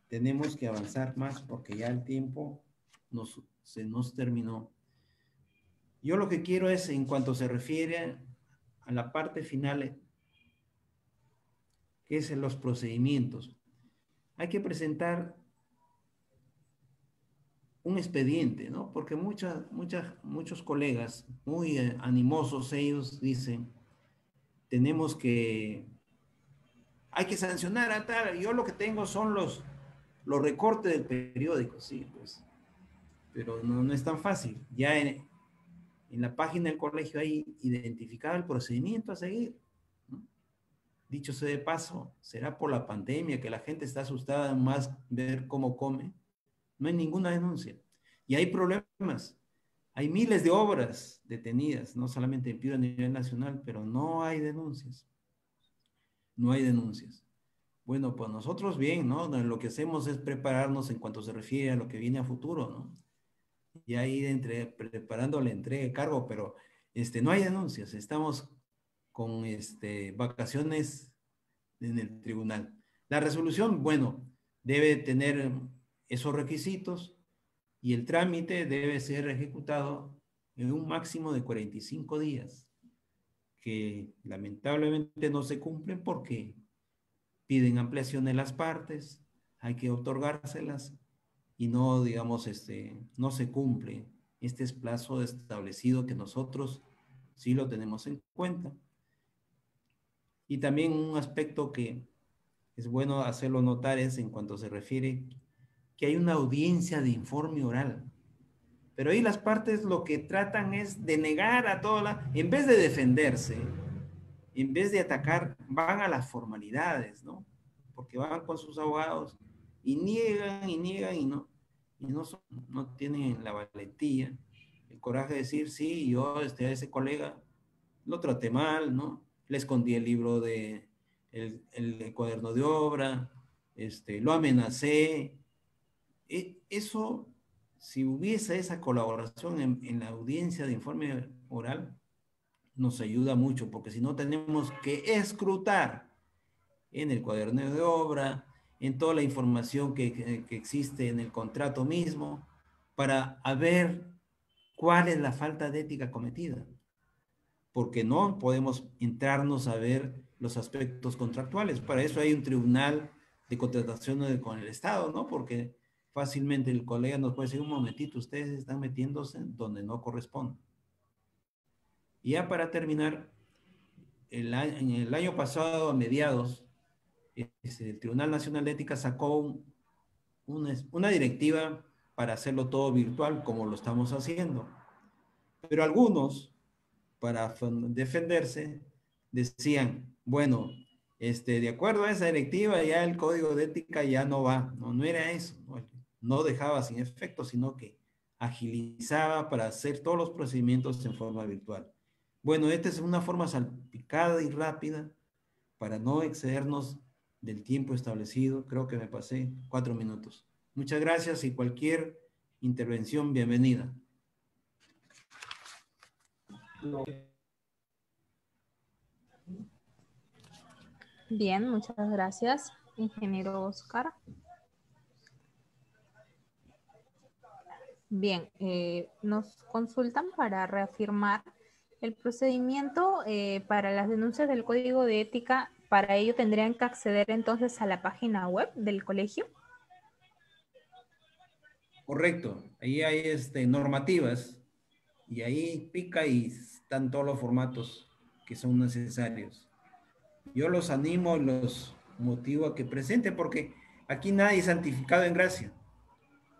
tenemos que avanzar más porque ya el tiempo se nos terminó. Yo lo que quiero es, en cuanto se refiere a la parte final, que es en los procedimientos, hay que presentar un expediente, ¿no? Porque muchos colegas muy animosos, ellos dicen, hay que sancionar a tal. Yo lo que tengo son los recortes del periódico, sí, pues, pero no es tan fácil. Ya en la página del colegio hay identificado el procedimiento a seguir, ¿no? Dicho sea de paso, será por la pandemia que la gente está asustada más ver cómo come. No hay ninguna denuncia. Y hay problemas. Hay miles de obras detenidas, no solamente en Piura a nivel nacional, pero no hay denuncias. No hay denuncias. Bueno, pues nosotros bien, ¿no? Lo que hacemos es prepararnos en cuanto se refiere a lo que viene a futuro, ¿no? Y ahí preparando la entrega de cargo, pero no hay denuncias. Estamos con vacaciones en el tribunal. La resolución, bueno, debe tener esos requisitos y el trámite debe ser ejecutado en un máximo de 45 días, que lamentablemente no se cumplen porque piden ampliación de las partes, hay que otorgárselas y no, digamos, no se cumple. Este es plazo establecido que nosotros sí lo tenemos en cuenta. Y también un aspecto que es bueno hacerlo notar es en cuanto se refiere que hay una audiencia de informe oral. Pero ahí las partes lo que tratan es de negar a en vez de defenderse, en vez de atacar, van a las formalidades, ¿no? Porque van con sus abogados y niegan y no tienen la valentía, el coraje de decir, sí, yo a ese colega lo traté mal, ¿no? Le escondí el libro el cuaderno de obra, lo amenacé. Eso, si hubiese esa colaboración en la audiencia de informe oral, nos ayuda mucho, porque si no tenemos que escrutar en el cuaderno de obra, en toda la información que existe en el contrato mismo, para ver cuál es la falta de ética cometida. Porque no podemos entrarnos a ver los aspectos contractuales. Para eso hay un tribunal de contratación con el Estado, ¿no? Porque fácilmente el colega nos puede decir, un momentito, ustedes están metiéndose donde no corresponde. Y ya para terminar, en el año pasado, a mediados, el Tribunal Nacional de Ética sacó una directiva para hacerlo todo virtual, como lo estamos haciendo. Pero algunos, para defenderse, decían, bueno, de acuerdo a esa directiva, ya el código de ética ya no va. No era eso. No dejaba sin efecto, sino que agilizaba para hacer todos los procedimientos en forma virtual. Bueno, esta es una forma salpicada y rápida para no excedernos del tiempo establecido. Creo que me pasé 4 minutos. Muchas gracias y cualquier intervención, bienvenida. Bien, muchas gracias, ingeniero Oscar. Bien, nos consultan para reafirmar el procedimiento para las denuncias del Código de Ética. Para ello tendrían que acceder entonces a la página web del colegio. Correcto, ahí hay normativas y ahí pica y están todos los formatos que son necesarios. Yo los animo y los motivo a que presenten, porque aquí nadie es santificado en gracia.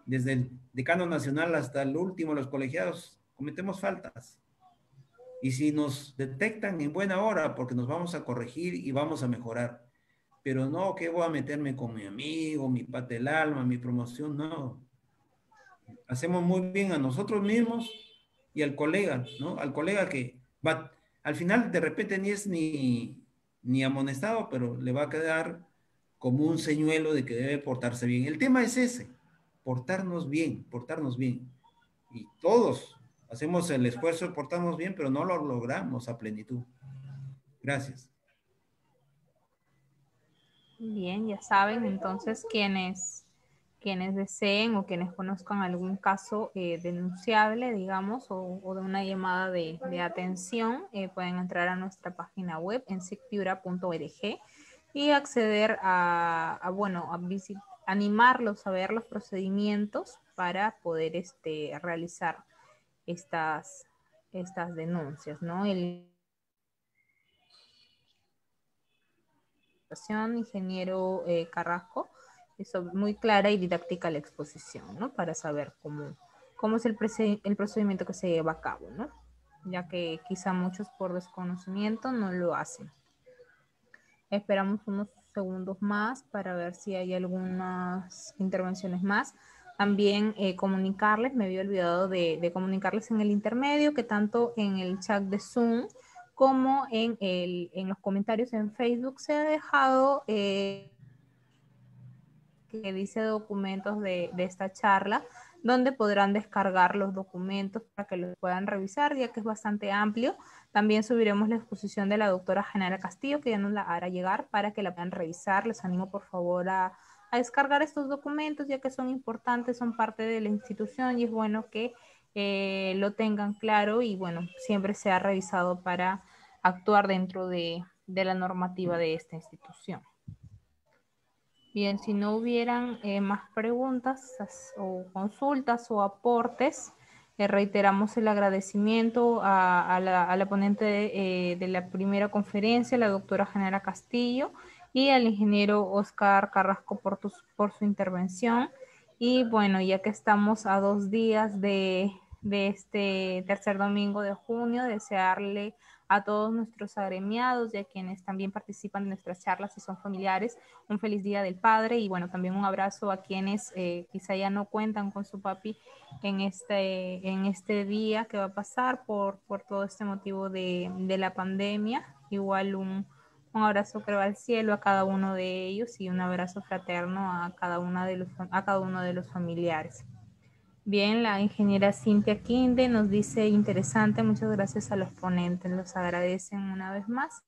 Desde el decano nacional hasta el último, los colegiados, cometemos faltas. Y si nos detectan en buena hora, porque nos vamos a corregir y vamos a mejorar. Pero no que voy a meterme con mi amigo, mi pata del alma, mi promoción, no. Hacemos muy bien a nosotros mismos y al colega, ¿no? Al colega que va, al final de repente ni es ni amonestado, pero le va a quedar como un señuelo de que debe portarse bien. El tema es ese, portarnos bien, portarnos bien. Y todos hacemos el esfuerzo de portarnos bien, pero no lo logramos a plenitud. Gracias. Bien, ya saben, entonces quienes deseen o quienes conozcan algún caso denunciable, digamos, o de una llamada de atención, pueden entrar a nuestra página web en sicpiura.org y acceder bueno, animarlos a ver los procedimientos para poder realizar estas denuncias, ¿no? Ingeniero Carrasco, hizo muy clara y didáctica la exposición, ¿no? Para saber cómo es el procedimiento que se lleva a cabo, ¿no? Ya que quizá muchos por desconocimiento no lo hacen. Esperamos unos segundos más para ver si hay algunas intervenciones más. También comunicarles, me había olvidado de comunicarles en el intermedio, que tanto en el chat de Zoom como en los comentarios en Facebook se ha dejado que dice documentos de esta charla, donde podrán descargar los documentos para que los puedan revisar, ya que es bastante amplio. También subiremos la exposición de la doctora Genara Castillo, que ya nos la hará llegar para que la puedan revisar. Les animo por favor a descargar estos documentos, ya que son importantes, son parte de la institución y es bueno que lo tengan claro y bueno, siempre sea revisado para actuar dentro de la normativa de esta institución. Bien, si no hubieran más preguntas o consultas o aportes, reiteramos el agradecimiento a la ponente de la primera conferencia, la doctora Genara Castillo, y al ingeniero Oscar Carrasco por su intervención. Y bueno, ya que estamos a 2 días de este tercer domingo de junio, desearle a todos nuestros agremiados y a quienes también participan de nuestras charlas y son familiares, un feliz Día del Padre y bueno, también un abrazo a quienes quizá ya no cuentan con su papi en este día que va a pasar por todo este motivo de la pandemia. Igual un abrazo creo al cielo a cada uno de ellos y un abrazo fraterno a cada uno de los familiares. Bien, la ingeniera Cintia Quinde nos dice interesante, muchas gracias a los ponentes, los agradecen una vez más.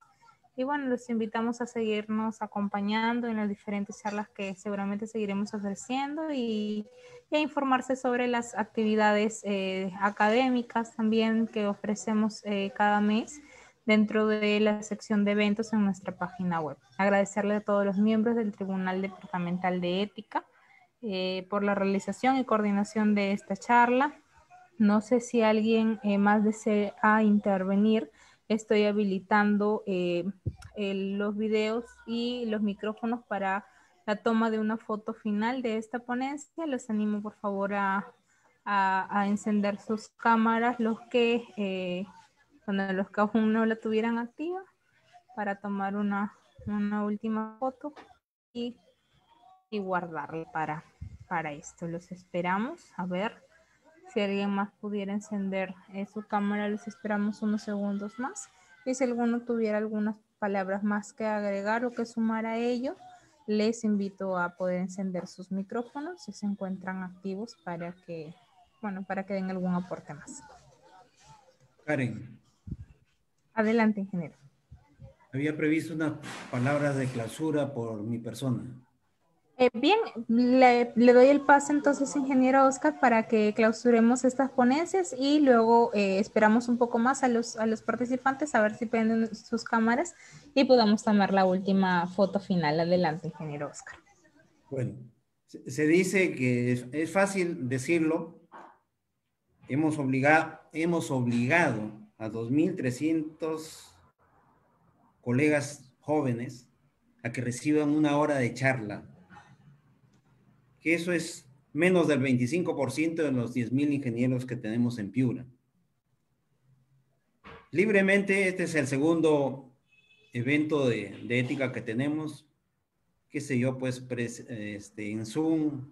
Y bueno, los invitamos a seguirnos acompañando en las diferentes charlas que seguramente seguiremos ofreciendo y a informarse sobre las actividades académicas también que ofrecemos cada mes dentro de la sección de eventos en nuestra página web. Agradecerle a todos los miembros del Tribunal Departamental de Ética por la realización y coordinación de esta charla. No sé si alguien más desea intervenir. Estoy habilitando los videos y los micrófonos para la toma de una foto final de esta ponencia. Les animo por favor a encender sus cámaras los que aún no la tuvieran activa para tomar una última foto y guardarla para esto. Los esperamos. A ver si alguien más pudiera encender su cámara, los esperamos unos segundos más. Y si alguno tuviera algunas palabras más que agregar o que sumar a ello, les invito a poder encender sus micrófonos si se encuentran activos para que den algún aporte más. Karen. Adelante, ingeniero. Había previsto unas palabras de clausura por mi persona. Bien, le doy el pase entonces, ingeniero Oscar, para que clausuremos estas ponencias y luego esperamos un poco más a los participantes a ver si prenden sus cámaras y podamos tomar la última foto final. Adelante, ingeniero Oscar. Bueno, se dice que es fácil decirlo. Hemos obligado a 2.300 colegas jóvenes a que reciban una hora de charla, que eso es menos del 25% de los 10.000 ingenieros que tenemos en Piura. Libremente, este es el segundo evento de ética que tenemos, qué sé yo, pues en Zoom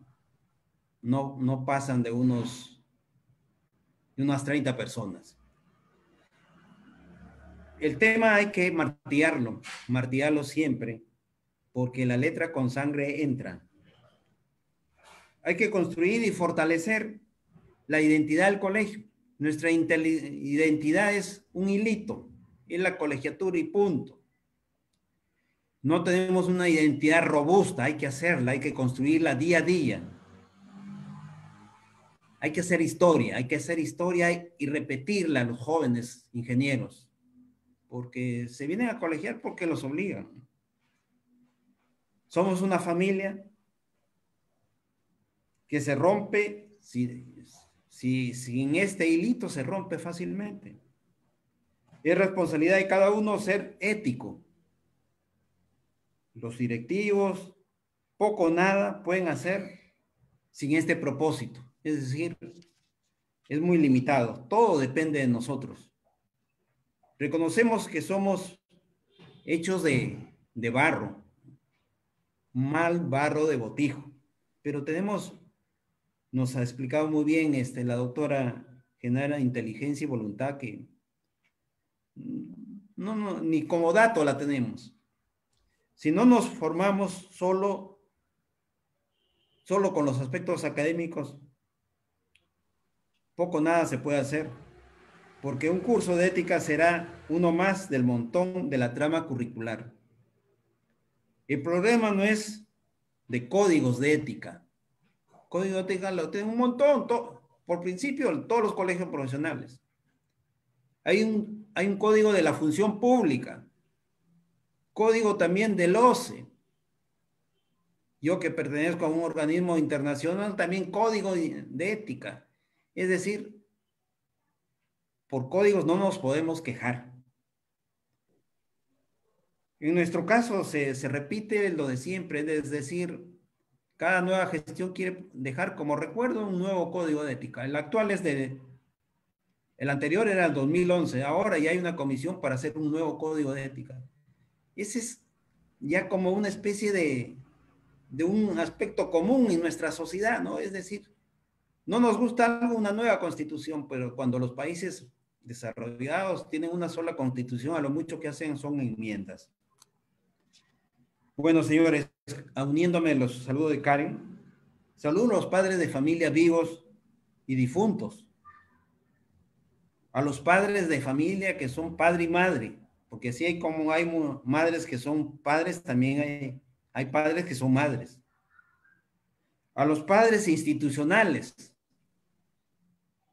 no pasan de unas 30 personas. El tema hay que martillarlo siempre, porque la letra con sangre entra. Hay que construir y fortalecer la identidad del colegio. Nuestra identidad es un hilito, es la colegiatura y punto. No tenemos una identidad robusta, hay que hacerla, hay que construirla día a día. Hay que hacer historia y repetirla a los jóvenes ingenieros, porque se vienen a colegiar porque los obligan. Somos una familia que se rompe, si en este hilito se rompe fácilmente. Es responsabilidad de cada uno ser ético. Los directivos, poco o nada pueden hacer sin este propósito. Es decir, es muy limitado. Todo depende de nosotros. Reconocemos que somos hechos de barro, mal barro de botijo, pero nos ha explicado muy bien la doctora Genara, inteligencia y voluntad, que ni como dato la tenemos. Si no nos formamos solo con los aspectos académicos, poco nada se puede hacer, porque un curso de ética será uno más del montón de la trama curricular. El problema no es de códigos de ética. Código de ética lo tienen un montón, por principio, todos los colegios profesionales. Hay un código de la función pública, código también del OCE. Yo que pertenezco a un organismo internacional, también código de ética. Es decir, por códigos no nos podemos quejar. En nuestro caso se repite lo de siempre, es decir, cada nueva gestión quiere dejar como recuerdo un nuevo código de ética. El actual el anterior era el 2011, ahora ya hay una comisión para hacer un nuevo código de ética. Ese es ya como una especie de un aspecto común en nuestra sociedad, ¿no? Es decir, no nos gusta algo, una nueva constitución, pero cuando los países desarrollados tienen una sola constitución, a lo mucho que hacen son enmiendas. Bueno, señores, uniéndome a los saludos de Karen, saludo a los padres de familia vivos y difuntos, a los padres de familia que son padre y madre, porque así hay madres que son padres, también hay padres que son madres. A los padres institucionales,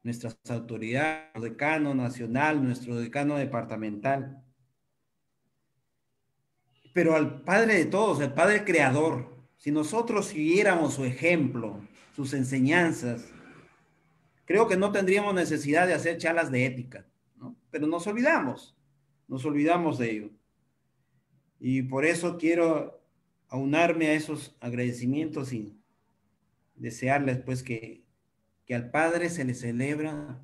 nuestras autoridades, nuestro decano nacional, nuestro decano departamental. Pero al padre de todos, el padre creador, si nosotros siguiéramos su ejemplo, sus enseñanzas, creo que no tendríamos necesidad de hacer charlas de ética, ¿no? Pero nos olvidamos de ello. Y por eso quiero aunarme a esos agradecimientos y desearles pues que al Padre se le celebra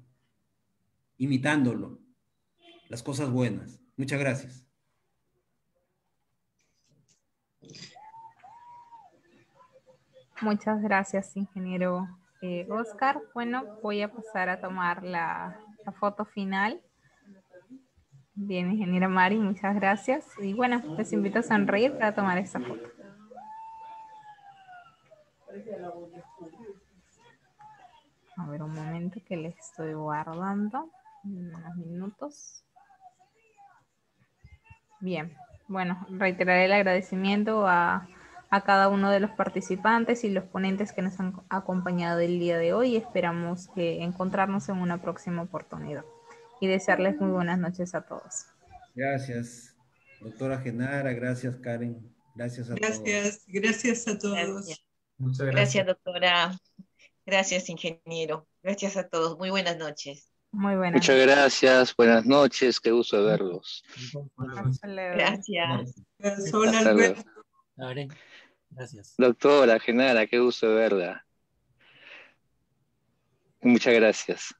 imitándolo, las cosas buenas. Muchas gracias. Muchas gracias, ingeniero Oscar. Bueno, voy a pasar a tomar la foto final. Bien, ingeniera Mari, muchas gracias. Y bueno, les invito a sonreír para tomar esta foto. A ver, un momento que le estoy guardando. Unos minutos. Bien, bueno, reiteraré el agradecimiento a cada uno de los participantes y los ponentes que nos han acompañado el día de hoy. Esperamos encontrarnos en una próxima oportunidad. Y desearles muy buenas noches a todos. Gracias, doctora Genara, gracias, Karen, gracias a todos. Gracias a todos. Gracias. Muchas gracias. Gracias, doctora. Gracias, ingeniero. Gracias a todos. Muy buenas noches. Muy buenas Muchas noches. gracias, buenas noches, qué gusto de verlos. Hasta luego. Gracias. Hola, Hasta luego. Alberto. Karen, gracias. Doctora Genara, qué gusto de verla. Muchas gracias.